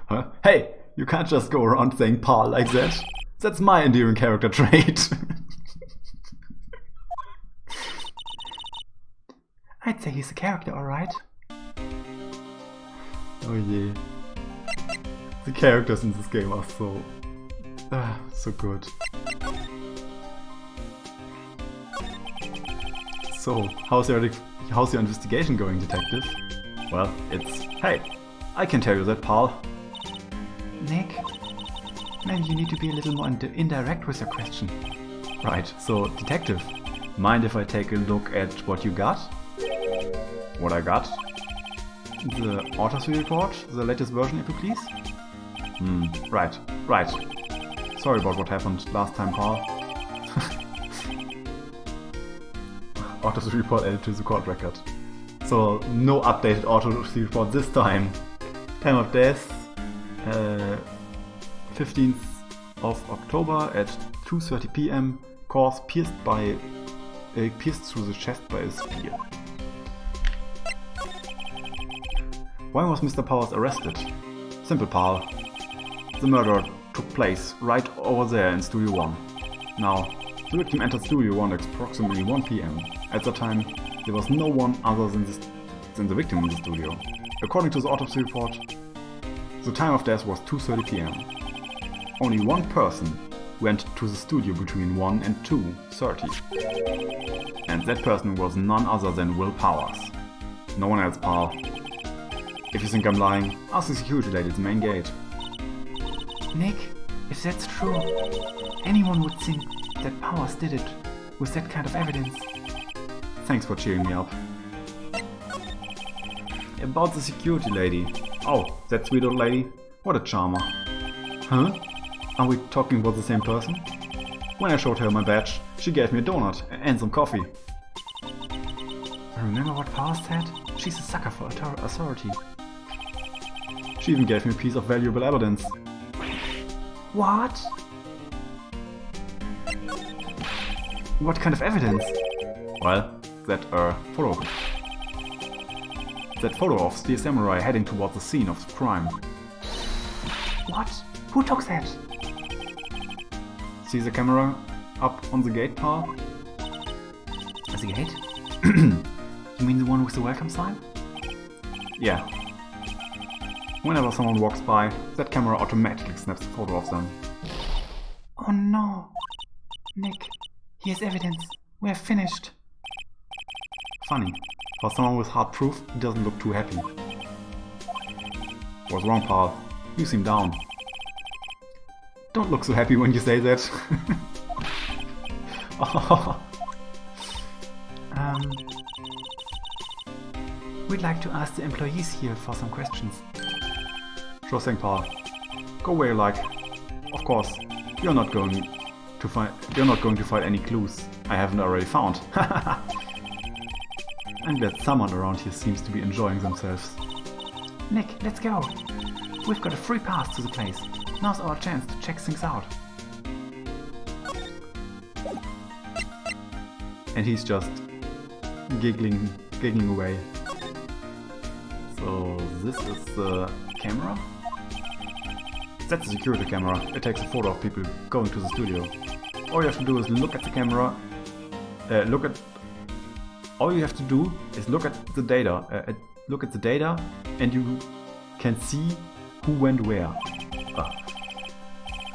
[SPEAKER 1] Huh? Hey, you can't just go around saying pal like that. That's my endearing character trait.
[SPEAKER 2] I'd say he's a character, alright.
[SPEAKER 1] Oh yeah. The characters in this game are so good. So, how's your investigation going, detective? Well, it's... Hey, I can tell you that, pal.
[SPEAKER 2] Nick, maybe you need to be a little more indirect with your question.
[SPEAKER 1] Right, so, detective, mind if I take a look at what you got? What I got? The autopsy report, the latest version, if you please? Right. Sorry about what happened last time, pal. Autopsy report added to the court record. So, no updated autopsy report this time. Time of death, 15th of October at 2:30 p.m. Cause pierced through the chest by a spear. Why was Mr. Powers arrested? Simple, pal. The murder took place right over there in Studio 1. Now, the victim entered Studio 1 at approximately 1 p.m. At that time, there was no one other than the victim in the studio. According to the autopsy report, the time of death was 2:30 p.m. Only one person went to the studio between 1 and 2:30. And that person was none other than Will Powers. No one else, pal. If you think I'm lying, ask the security lady at the main gate.
[SPEAKER 2] Nick, if that's true, anyone would think that Powers did it with that kind of evidence.
[SPEAKER 1] Thanks for cheering me up. About the security lady. Oh, that sweet old lady? What a charmer. Huh? Are we talking about the same person? When I showed her my badge, she gave me a donut and some coffee.
[SPEAKER 2] Remember what Powers said? She's a sucker for authority.
[SPEAKER 1] She even gave me a piece of valuable evidence.
[SPEAKER 2] What?
[SPEAKER 1] What kind of evidence? Well, that photo. That photo of the samurai heading towards the scene of the crime.
[SPEAKER 2] What? Who took that?
[SPEAKER 1] See the camera up on the gate, pal?
[SPEAKER 2] The gate? You mean the one with the welcome sign?
[SPEAKER 1] Yeah. Whenever someone walks by, that camera automatically snaps a photo of them.
[SPEAKER 2] Oh no! Nick, here's evidence. We're finished.
[SPEAKER 1] Funny. For someone with hard proof, he doesn't look too happy. What's wrong, pal? You seem down. Don't look so happy when you say that.
[SPEAKER 2] We'd like to ask the employees here for some questions.
[SPEAKER 1] Sure thing, pal. Go where you like. Of course, you're not going to find any clues I haven't already found. I'm glad someone around here seems to be enjoying themselves.
[SPEAKER 2] Nick, let's go. We've got a free pass to the place. Now's our chance to check things out.
[SPEAKER 1] And he's just giggling away. So this is the camera? That's the security camera. It takes a photo of people going to the studio. All you have to do is look at the camera. All you have to do is look at the data. And you can see who went where.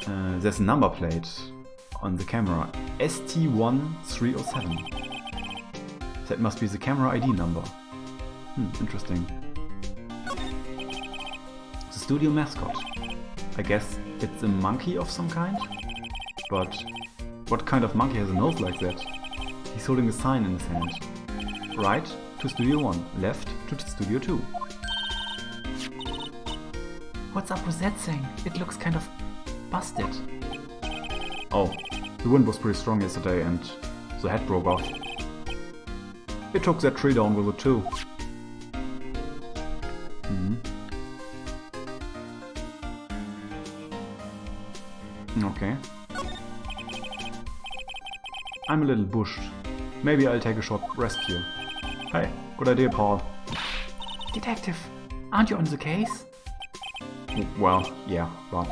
[SPEAKER 1] There's a number plate on the camera, ST1307. That must be the camera ID number. Interesting. The studio mascot. I guess it's a monkey of some kind? But what kind of monkey has a nose like that? He's holding a sign in his hand. Right to Studio 1, left to Studio 2.
[SPEAKER 2] What's up with that thing? It looks kind of busted.
[SPEAKER 1] Oh, the wind was pretty strong yesterday and the head broke off. It took that tree down with it too. Okay. I'm a little bushed. Maybe I'll take a short rest here. Hey, good idea, Paul.
[SPEAKER 2] Detective, aren't you on the case?
[SPEAKER 1] Well, yeah, but...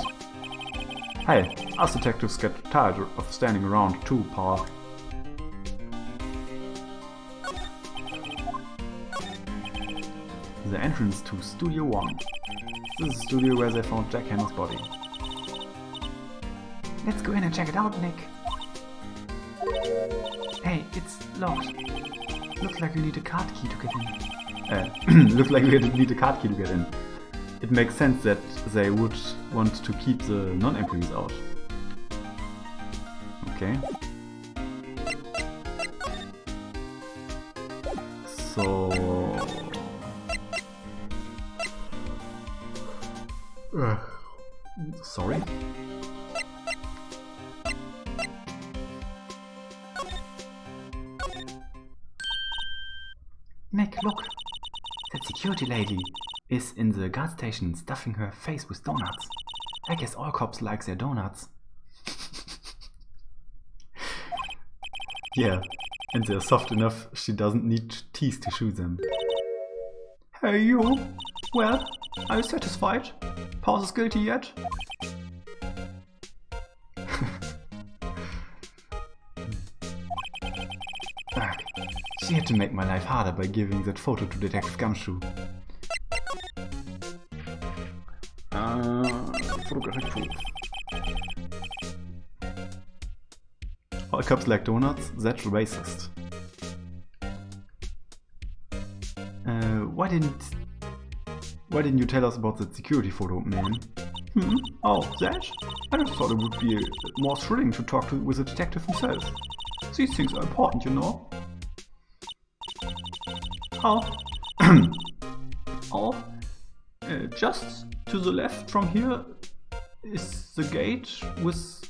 [SPEAKER 1] Hey, us detectives get tired of standing around too, Paul. The entrance to Studio 1. This is the studio where they found Jack Hammer's body.
[SPEAKER 2] Let's go in and check it out, Nick. Hey, it's locked. Looks like we need a card key to get in.
[SPEAKER 1] Looks like we need a card key to get in. It makes sense that they would want to keep the non-employees out. Okay. So... sorry?
[SPEAKER 2] Nick, look! That security lady is in the guard station stuffing her face with donuts. I guess all cops like their donuts.
[SPEAKER 1] Yeah, and they're soft enough she doesn't need teeth to shoot them.
[SPEAKER 2] Hey you! Well, are you satisfied? Pause is guilty yet?
[SPEAKER 1] Ugh, she had to make my life harder by giving that photo to Detective Gumshoe. Photographic proof. All cops like donuts? That's racist. Why didn't you tell us about that security photo, man?
[SPEAKER 2] Oh, that? I just thought it would be more thrilling to talk with the detective himself. These things are important, you know. Just to the left from here is the gate with...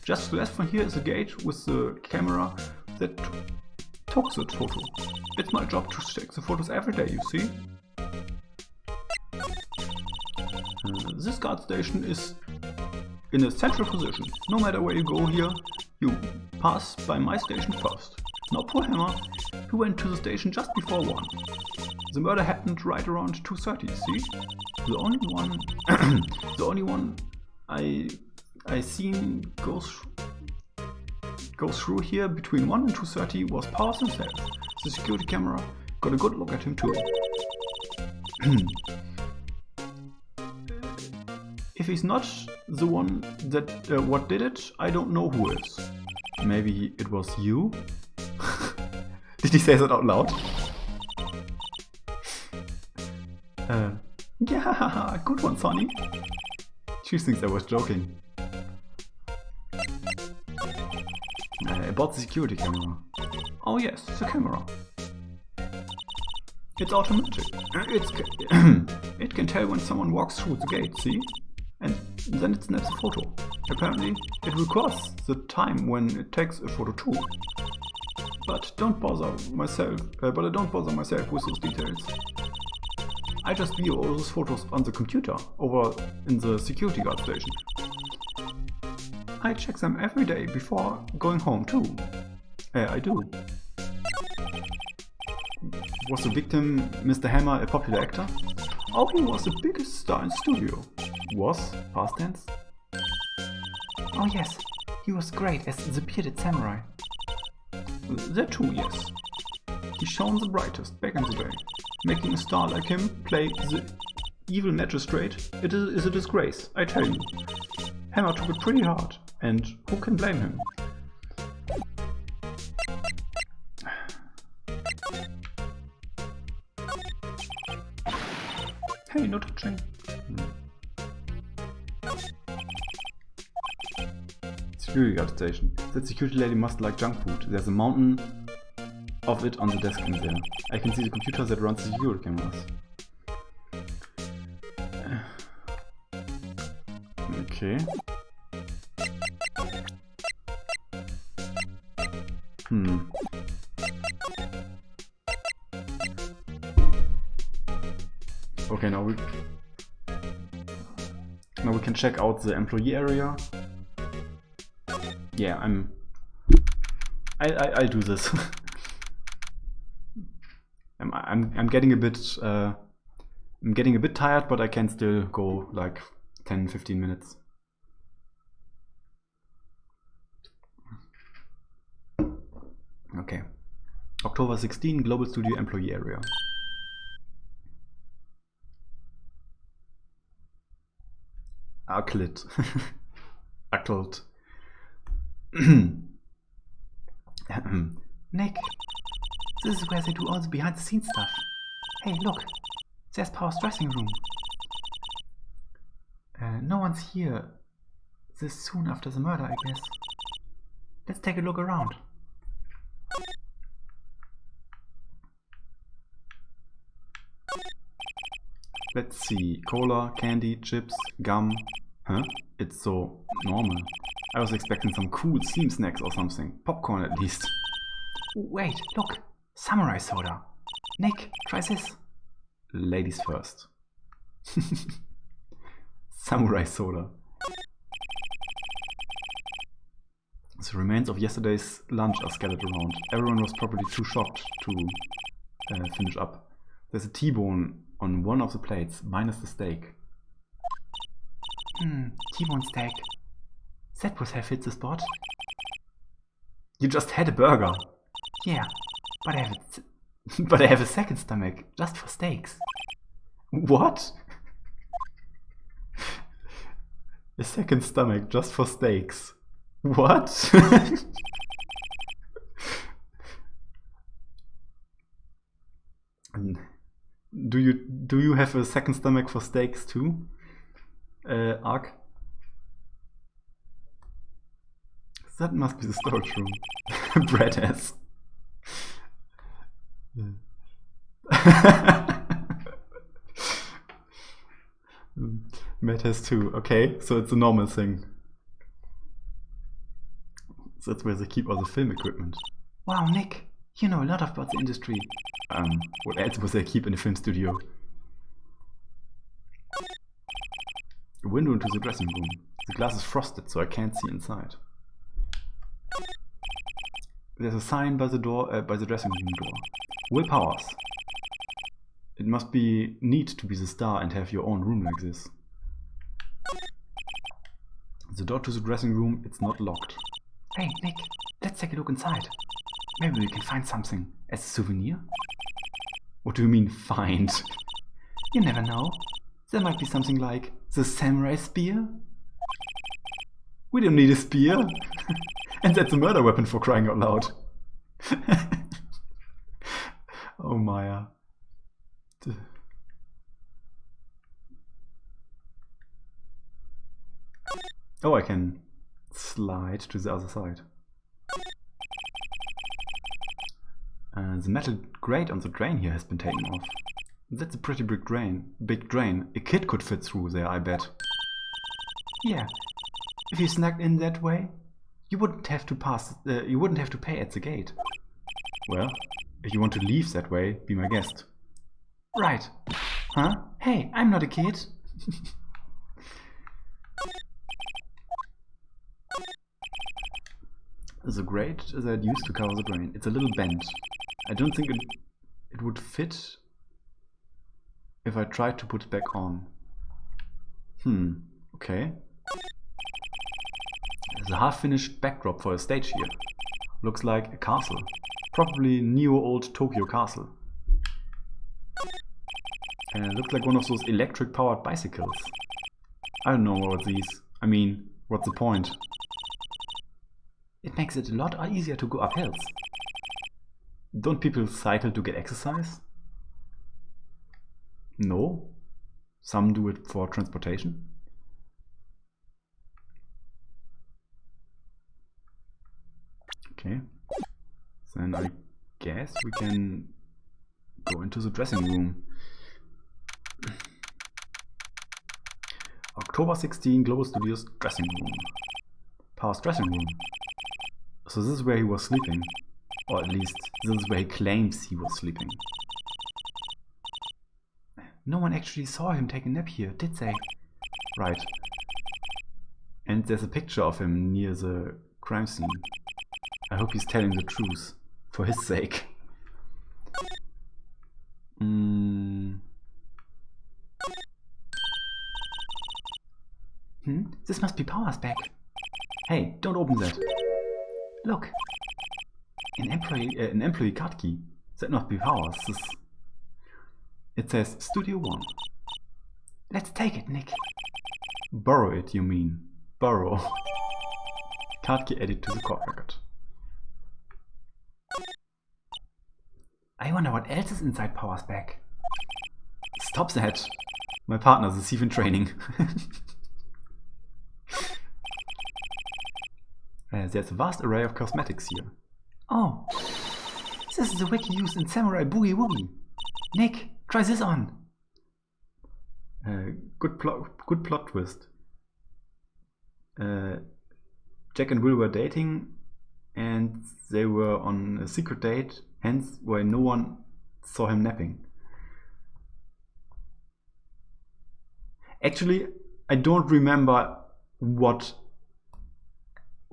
[SPEAKER 2] just to the left from here is the gate with the camera that took the photo. It's my job to take the photos every day, you see. This guard station is in a central position. No matter where you go here, you pass by my station first. Now poor Hammer, he went to the station just before 1. The murder happened right around 2:30, see? The only one I seen goes through here between 1 and 2:30 was Powers himself. The security camera got a good look at him too. If he's not the one that what did it, I don't know who is.
[SPEAKER 1] Maybe it was you? Did he say that out loud?
[SPEAKER 2] Yeah, good one, Sonny.
[SPEAKER 1] She thinks I was joking. About the security camera.
[SPEAKER 2] Oh yes, the camera. It's automatic. It can tell when someone walks through the gate, see? And then it snaps a photo. Apparently, it records the time when it takes a photo too. But I don't bother myself with those details. I just view all those photos on the computer over in the security guard station. I check them every day before going home too. I do.
[SPEAKER 1] Was the victim, Mr. Hammer, a popular actor?
[SPEAKER 2] Oh, he was the biggest star in the studio.
[SPEAKER 1] Was? Past tense?
[SPEAKER 2] Oh yes, he was great as the bearded samurai. That too, yes. He shone the brightest back in the day. Making a star like him play the evil magistrate, it is a disgrace, I tell you. Hammer took it pretty hard, and who can blame him? Hey, no touching.
[SPEAKER 1] Security guard station. That security lady must like junk food. There's a mountain of it on the desk in there. I can see the computer that runs the security cameras. Okay. Okay, now we can check out the employee area. Yeah, I'll do this. I'm getting a bit tired, but I can still go like 10-15 minutes. Okay. October 16, Global Studio employee area. Arclit.
[SPEAKER 2] Nick, This is where they do all the behind-the-scenes stuff. Hey, look! There's Power's dressing room. No one's here this soon after the murder, I guess. Let's take a look around.
[SPEAKER 1] Let's see. Cola, candy, chips, gum. Huh? It's so normal. I was expecting some cool steam snacks or something. Popcorn at least.
[SPEAKER 2] Wait, look! Samurai soda. Nick, try this.
[SPEAKER 1] Ladies first. Samurai soda. The remains of yesterday's lunch are scattered around. Everyone was probably too shocked to finish up. There's a T-bone on one of the plates, minus the steak.
[SPEAKER 2] T-bone steak. That would have hit the spot.
[SPEAKER 1] You just had a burger.
[SPEAKER 2] Yeah, but I have a second stomach, just for steaks.
[SPEAKER 1] What? A second stomach just for steaks. What? Do you have a second stomach for steaks too? Ark? That must be the storage room. Brad has. Matt has too. Okay, so it's a normal thing. So that's where they keep all the film equipment.
[SPEAKER 2] Wow, Nick, you know a lot about the industry.
[SPEAKER 1] What else would they keep in a film studio? A window into the dressing room. The glass is frosted, so I can't see inside. There's a sign by the door, by the dressing room door. Will Powers. It must be neat to be the star and have your own room like this. The door to the dressing room, it's not locked.
[SPEAKER 2] Hey, Nick, let's take a look inside. Maybe we can find something as a souvenir?
[SPEAKER 1] What do you mean, find?
[SPEAKER 2] You never know. There might be something like the samurai spear.
[SPEAKER 1] We don't need a spear. And that's a murder weapon, for crying out loud. Oh, Maya. Oh, I can slide to the other side. The metal grate on the drain here has been taken off. That's a pretty big drain. A kid could fit through there, I bet.
[SPEAKER 2] Yeah. If you snuck in that way, you wouldn't have to pay at the gate.
[SPEAKER 1] Well, if you want to leave that way, be my guest.
[SPEAKER 2] Right. Huh? Hey, I'm not a kid.
[SPEAKER 1] The grate that used to cover the drain. It's a little bent. I don't think it would fit if I tried to put it back on. Okay. There's a half-finished backdrop for a stage here. Looks like a castle. Probably neo-old Tokyo castle. Looks like one of those electric-powered bicycles. I don't know what these. I mean, what's the point?
[SPEAKER 2] It makes it a lot easier to go up hills.
[SPEAKER 1] Don't people cycle to get exercise? No. Some do it for transportation. Okay. Then I guess we can go into the dressing room. October 16, Global Studios dressing room. Power's dressing room. So this is where he was sleeping. Or at least, this is where he claims he was sleeping.
[SPEAKER 2] No one actually saw him take a nap here, did they?
[SPEAKER 1] Right. And there's a picture of him near the crime scene. I hope he's telling the truth. For his sake.
[SPEAKER 2] This must be Power's bag.
[SPEAKER 1] Hey, don't open that.
[SPEAKER 2] Look.
[SPEAKER 1] An employee card key. That must be Power's. It says Studio 1.
[SPEAKER 2] Let's take it, Nick.
[SPEAKER 1] Borrow it, you mean. Borrow. Card key added to the court record.
[SPEAKER 2] I wonder what else is inside Power's bag.
[SPEAKER 1] Stop that! My partner's a thief in training. There's a vast array of cosmetics here.
[SPEAKER 2] Oh, this is the wig you used in Samurai Boogie Woogie. Nick, try this on.
[SPEAKER 1] Good plot twist. Jack and Will were dating, and they were on a secret date, hence why no one saw him napping. Actually, I don't remember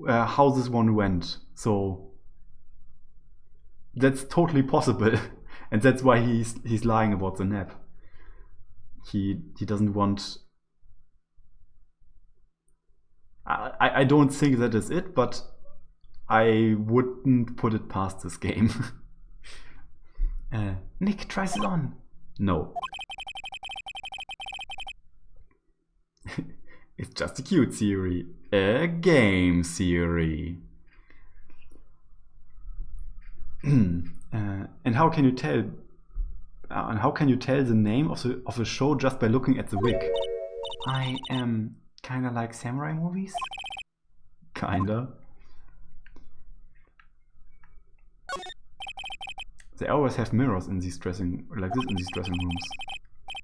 [SPEAKER 1] how this one went, so that's totally possible, and that's why he's lying about the nap. He doesn't want. I don't think that is it, but I wouldn't put it past this game.
[SPEAKER 2] Nick, try this on.
[SPEAKER 1] No. It's just a cute theory. A game theory. And how can you tell? And how can you tell the name of a show just by looking at the wig?
[SPEAKER 2] I am kinda like samurai movies.
[SPEAKER 1] Kinda. They always have mirrors in these dressing rooms.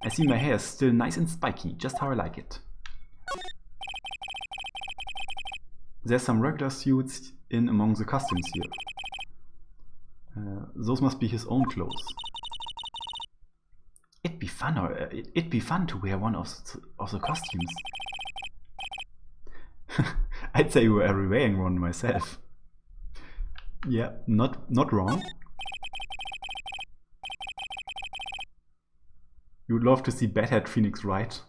[SPEAKER 1] I see my hair is still nice and spiky, just how I like it. There's some regular suits in among the costumes here. Those must be his own clothes.
[SPEAKER 2] It'd be fun to wear one of the costumes.
[SPEAKER 1] I'd say we're wearing one myself. Yeah, not wrong. You would love to see Badhead Phoenix Wright.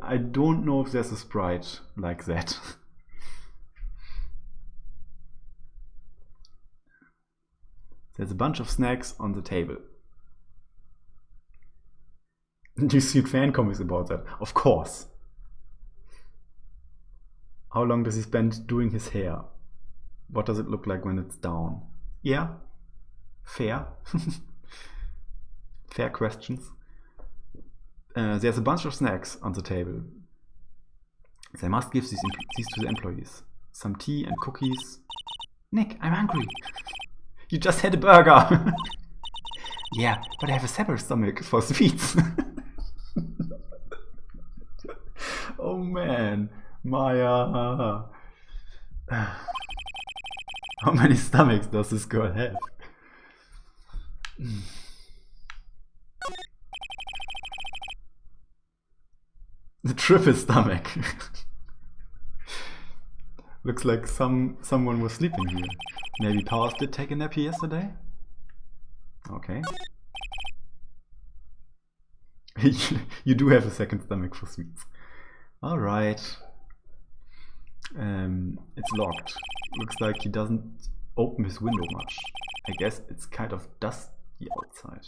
[SPEAKER 1] I don't know if there's a sprite like that. There's a bunch of snacks on the table. Do you see fan comics about that? Of course. How long does he spend doing his hair? What does it look like when it's down? Yeah, fair. Fair questions. There's a bunch of snacks on the table. They must give these to the employees. Some tea and cookies.
[SPEAKER 2] Nick, I'm hungry.
[SPEAKER 1] You just had a burger.
[SPEAKER 2] Yeah, but I have a separate stomach for sweets.
[SPEAKER 1] Oh man, Maya. How many stomachs does this girl have? The triple stomach. Looks like someone was sleeping here. Maybe Powers did take a nap here yesterday? Okay. You do have a second stomach for sweets. Alright. It's locked. Looks like he doesn't open his window much. I guess it's kind of dusty outside.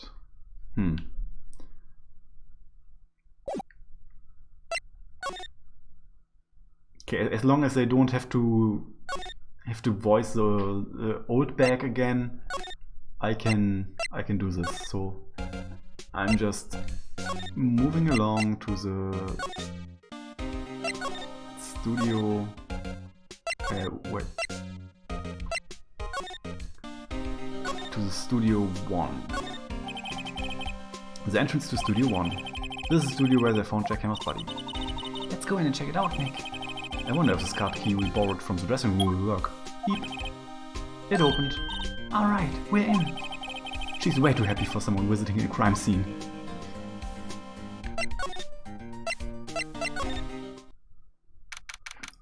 [SPEAKER 1] Okay, as long as they don't have to voice the old bag again, I can do this. So I'm just moving along to the studio. Wait. To the Studio 1. The entrance to Studio 1. This is the studio where they found Jackhammer's body.
[SPEAKER 2] Let's go in and check it out, Nick.
[SPEAKER 1] I wonder if this card key we borrowed from the dressing room will work. Beep. It opened.
[SPEAKER 2] Alright, we're in.
[SPEAKER 1] She's way too happy for someone visiting a crime scene.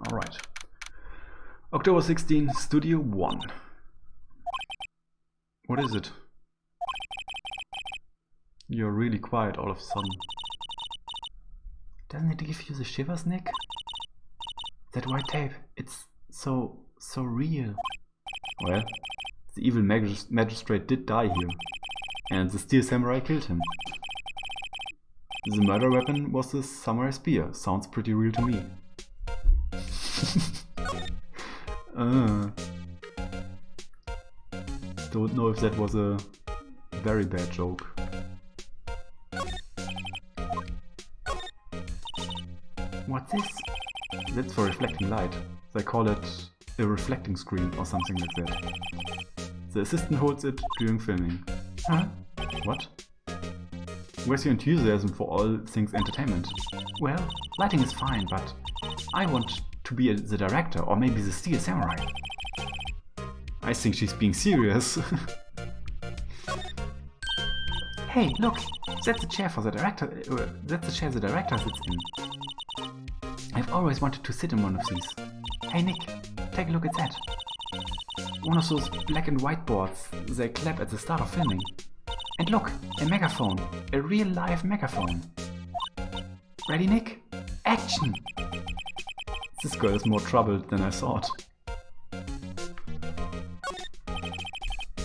[SPEAKER 1] Alright. October 16, Studio 1. What is it? You're really quiet all of a sudden.
[SPEAKER 2] Doesn't it give you the shivers, Nick? That white tape, it's so real.
[SPEAKER 1] Well, the evil magistrate did die here, and the steel samurai killed him. The murder weapon was the samurai spear. Sounds pretty real to me. Don't know if that was a very bad joke.
[SPEAKER 2] What's this?
[SPEAKER 1] That's for reflecting light. They call it a reflecting screen or something like that. The assistant holds it during filming.
[SPEAKER 2] Huh?
[SPEAKER 1] What? Where's your enthusiasm for all things entertainment?
[SPEAKER 2] Well, lighting is fine, but I want to be the director or maybe the Steel Samurai.
[SPEAKER 1] I think she's being serious.
[SPEAKER 2] Hey, look! That's the chair for the director. That's the chair the director sits in. I've always wanted to sit in one of these. Hey Nick, take a look at that. One of those black and white boards they clap at the start of filming. And look, a megaphone. A real live megaphone. Ready, Nick? Action!
[SPEAKER 1] This girl is more troubled than I thought.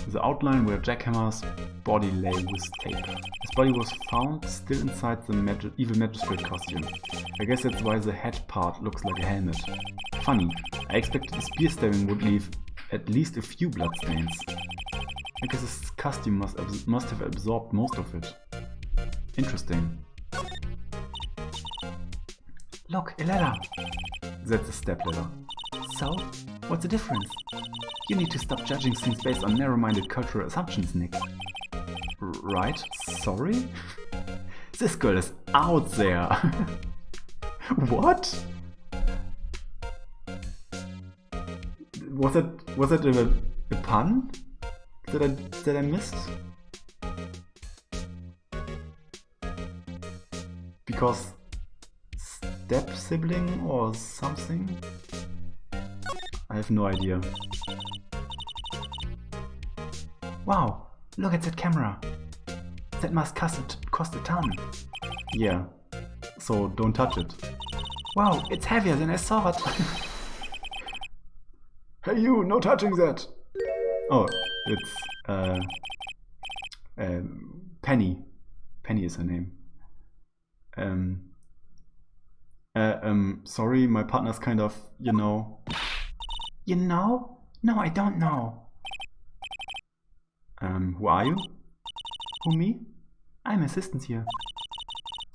[SPEAKER 1] The outline where Jackhammer's body lay with tape. His body was found still inside the evil magistrate costume. I guess that's why the head part looks like a helmet. Funny, I expected the spear stabbing would leave at least a few bloodstains. I guess his costume must have absorbed most of it. Interesting.
[SPEAKER 2] Look, a ladder.
[SPEAKER 1] That's a step ladder.
[SPEAKER 2] So, what's the difference? You need to stop judging things based on narrow-minded cultural assumptions, Nick.
[SPEAKER 1] Right? Sorry?
[SPEAKER 2] This girl is out there.
[SPEAKER 1] What? Was that a pun that I missed? Because step sibling or something? I have no idea.
[SPEAKER 2] Wow, look at that camera. That must cost a ton.
[SPEAKER 1] Yeah, so don't touch it.
[SPEAKER 2] Wow, it's heavier than I thought.
[SPEAKER 1] Hey you, no touching that! Oh, it's Penny. Penny is her name. Sorry, my partner's kind of, you know.
[SPEAKER 2] You know? No, I don't know.
[SPEAKER 1] Who are you?
[SPEAKER 2] Who, me? I'm assistant here.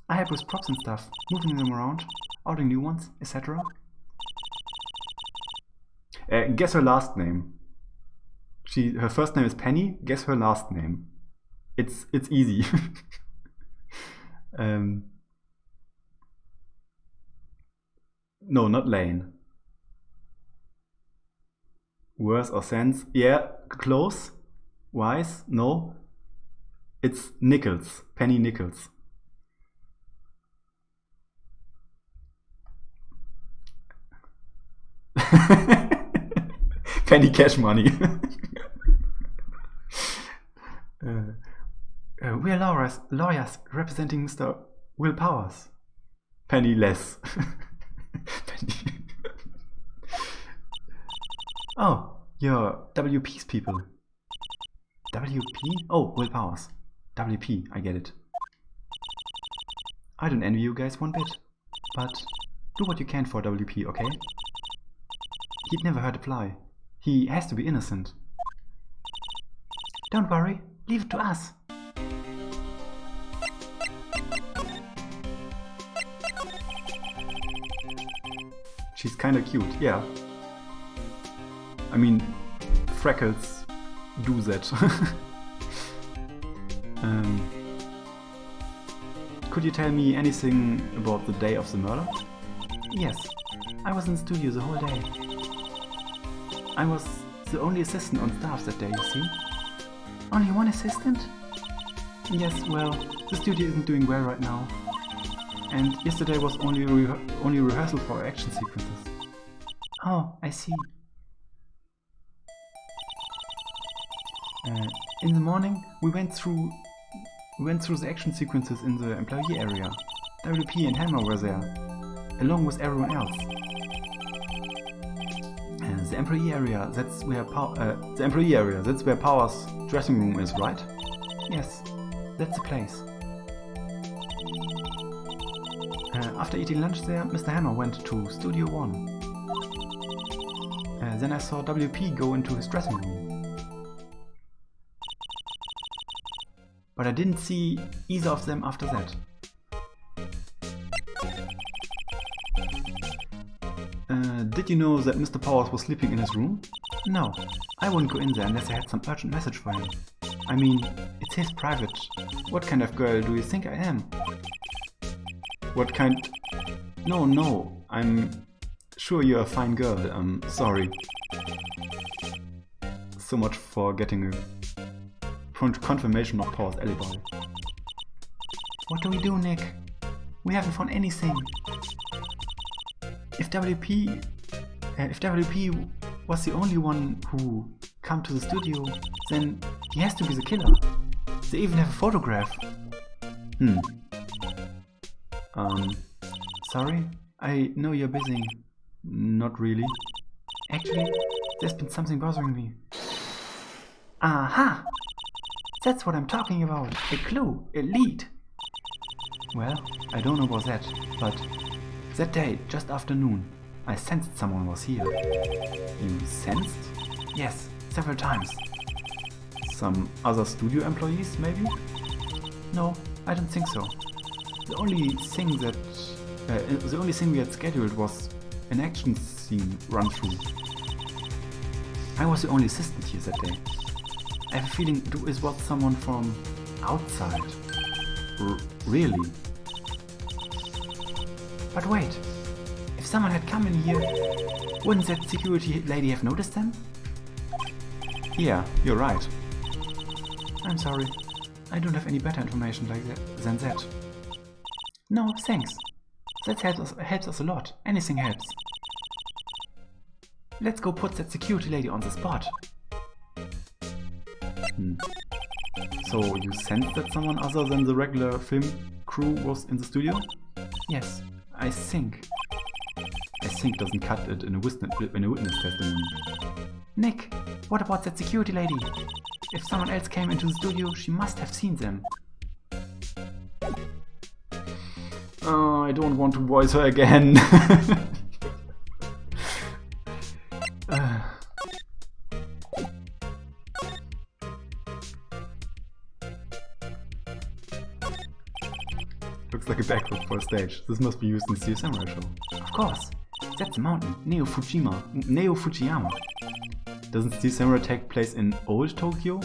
[SPEAKER 2] I help with props and stuff, moving them around, ordering new ones, etc.
[SPEAKER 1] Guess her last name. Her first name is Penny. Guess her last name. It's easy. No, not Lane. Worse or sense? Yeah, close. Wise? No. It's Nichols. Penny Nichols. Penny Cash Money.
[SPEAKER 2] We're lawyers representing Mr. Will Powers.
[SPEAKER 1] Penny Less.
[SPEAKER 2] Penny. Oh, you're WP's people. WP? Oh, Will Powers. WP, I get it. I don't envy you guys one bit, but do what you can for WP, okay? He'd never hurt a fly. He has to be innocent. Don't worry, leave it to us.
[SPEAKER 1] She's kinda cute, yeah. I mean, freckles do that. Could you tell me anything about the day of the murder?
[SPEAKER 2] Yes, I was in the studio the whole day. I was the only assistant on staff that day, you see? Only one assistant? Yes, well, the studio isn't doing well right now. And yesterday was only rehearsal for action sequences. Oh, I see. In the morning, we went through the action sequences in the employee area. WP and Hammer were there, along with everyone else. The employee area, that's where Power's dressing room is, right? Yes, that's the place. After eating lunch there, Mr. Hammer went to Studio 1. then I saw WP go into his dressing room. But I didn't see either of them after that. Did you know that Mr. Powers was sleeping in his room? No, I wouldn't go in there unless I had some urgent message for him. I mean, it's his private. What kind of girl do you think I am? What kind... No, I'm sure you're a fine girl. Sorry. So much for getting a confirmation of Powers' alibi. What do we do, Nick? We haven't found anything. If WP was the only one who came to the studio, then he has to be the killer. They even have a photograph. Sorry? I know you're busy. Not really. Actually, there's been something bothering me. Aha! That's what I'm talking about. A clue, a lead. Well, I don't know about that, but that day, just after noon, I sensed someone was here. You sensed? Yes, several times. Some other studio employees, maybe? No, I don't think so. The only thing we had scheduled was an action scene run through. I was the only assistant here that day. I have a feeling it was someone from outside. Really? But wait, if someone had come in here, wouldn't that security lady have noticed them? Yeah, you're right. I'm sorry, I don't have any better information than that. No, thanks. That helps us a lot. Anything helps. Let's go put that security lady on the spot. So you sensed that someone other than the regular film crew was in the studio? Yes, I think. I think doesn't cut it in a witness testimony. Nick, what about that security lady? If someone else came into the studio, she must have seen them. I don't want to voice her again. Looks like a backdrop for a stage. This must be used in the Steel Samurai show. Of course. That's the mountain, Neo Fujiyama. Doesn't Steel Samurai take place in old Tokyo?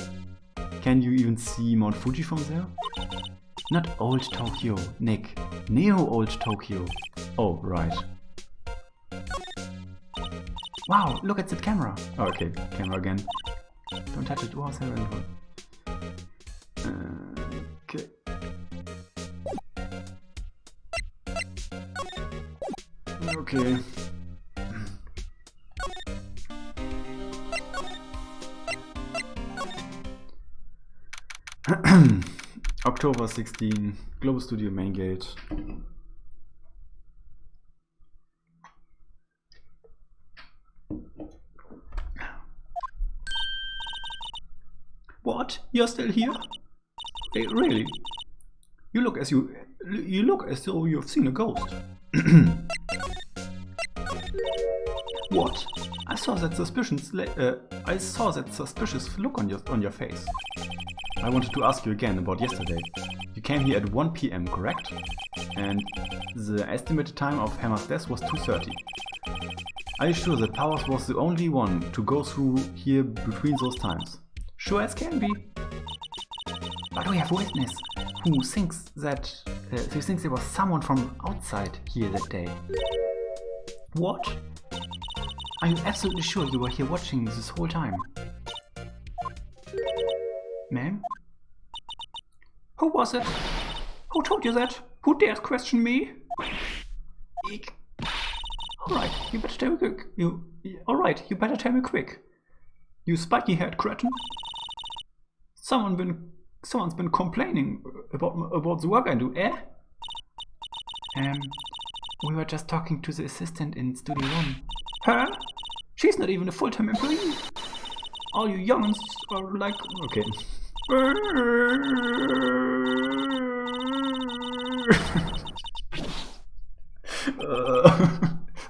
[SPEAKER 2] Can you even see Mount Fuji from there? Not old Tokyo, Nick. Neo old Tokyo. Oh, right. Wow, look at that camera. Oh, okay, camera again. Don't touch it. Wow, Sarah. Okay. Okay. October 16, Global Studio Main Gate. What? You're still here? Hey, really? You look as though you've seen a ghost. What? I saw that suspicious look on your face. I wanted to ask you again about yesterday. You came here at 1 PM, correct? And the estimated time of Hammer's death was 2:30. Are you sure that Powers was the only one to go through here between those times? Sure as can be. But we have a witness who thinks there was someone from outside here that day. What? Are you absolutely sure you were here watching this whole time? Ma'am? Who was it? Who told you that? Who dares question me? Eek. Alright, you better tell me quick. You better tell me quick. You spiky-haired cretin. Someone's been complaining about the work I do, eh? We were just talking to the assistant in Studio 1. Huh? She's not even a full-time employee. All you young'uns are like... Okay.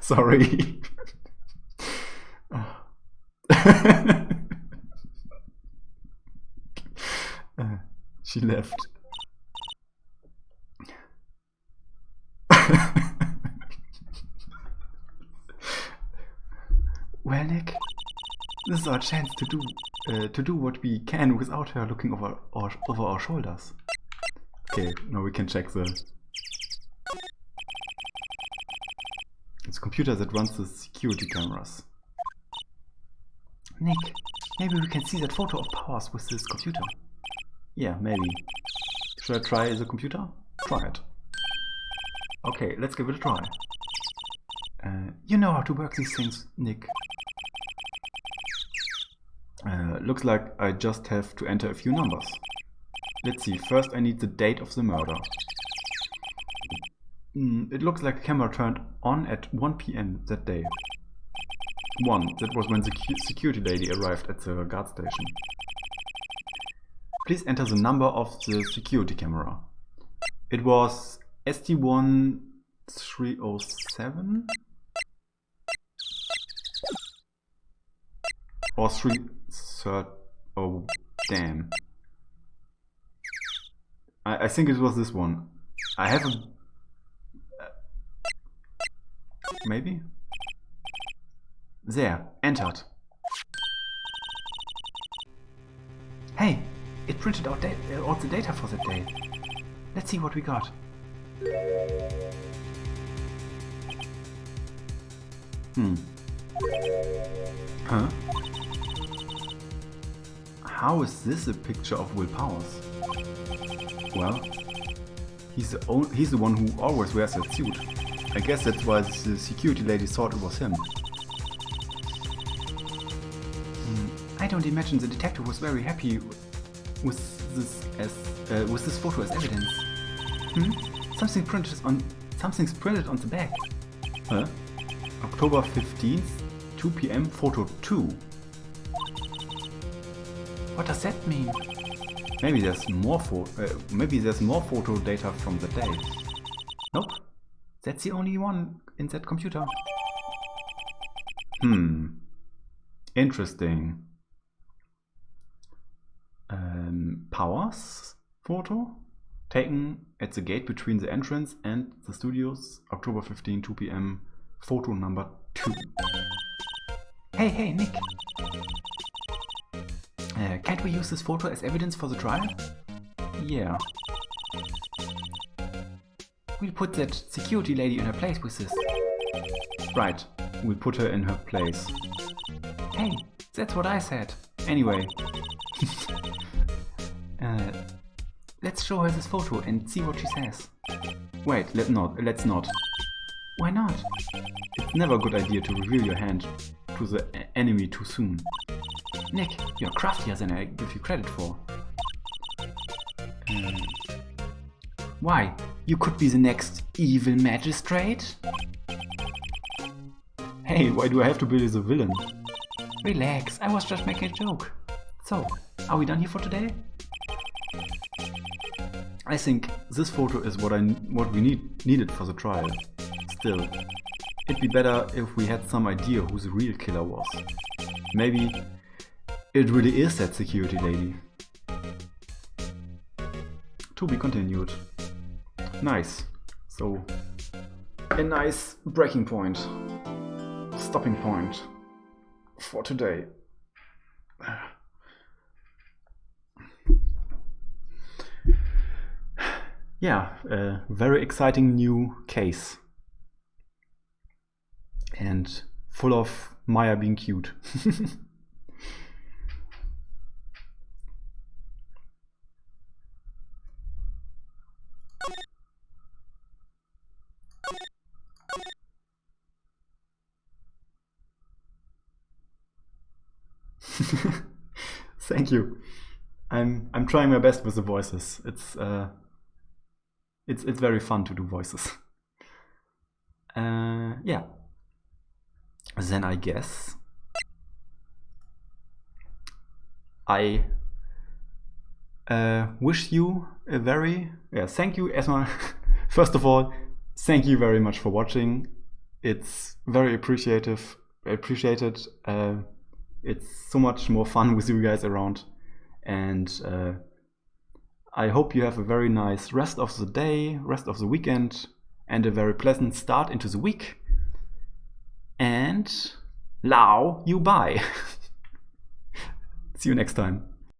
[SPEAKER 2] Sorry.
[SPEAKER 1] She left. Well, Nick, this is our chance to do what we can without her looking over our shoulders. Okay, now we can check it's a computer that runs the security cameras. Nick, maybe we can see that photo of Powers with this computer. Yeah, maybe. Should I try the computer? Try it. Okay, let's give it a try. You know how to work these things, Nick. Looks like I just have to enter a few numbers. Let's see, first I need the date of the murder. It looks like the camera turned on at 1 PM that day. 1, that was when the security lady arrived at the guard station. Please enter the number of the security camera. It was ST1307? Or 330. Oh, damn. I think it was this one. I have a... maybe? There, entered. Hey, it printed out all the data for that day. Let's see what we got. Huh? How is this a picture of Will Powers? Well, he's the one who always wears that suit. I guess that's why the security lady thought it was him. I don't imagine the detective was very happy with this photo as evidence. Something's printed on the back. Huh? October 15th, 2 PM, photo 2. What does that mean? Maybe there's more photo data from the day. Nope. That's the only one in that computer. Interesting. Powers photo taken at the gate between the entrance and the studios, October 15, 2 PM, photo number 2. Hey, Nick. Can't we use this photo as evidence for the trial? Yeah. We'll put that security lady in her place with this. Right, we'll put her in her place. Hey, that's what I said. Anyway. Let's show her this photo and see what she says. Wait, let's not. Why not? It's never a good idea to reveal your hand to the enemy too soon. Nick, you're craftier than I give you credit for. Why? You could be the next evil magistrate? Hey, why do I have to be the villain? Relax, I was just making a joke. So, are we done here for today? I think this photo is what we needed for the trial. Still, it'd be better if we had some idea who the real killer was. Maybe it really is that security lady. To be continued. Nice. So, a nice breaking point. Stopping point for today. Yeah, a very exciting new case. And full of Maya being cute. Thank you. I'm trying my best with the voices. It's very fun to do voices. Yeah. Then I guess I wish you a very thank you Esma. First of all, thank you very much for watching. It's very appreciated. It's so much more fun with you guys around. And I hope you have a very nice rest of the day, rest of the weekend, and a very pleasant start into the week. And Lao, you bye. See you next time.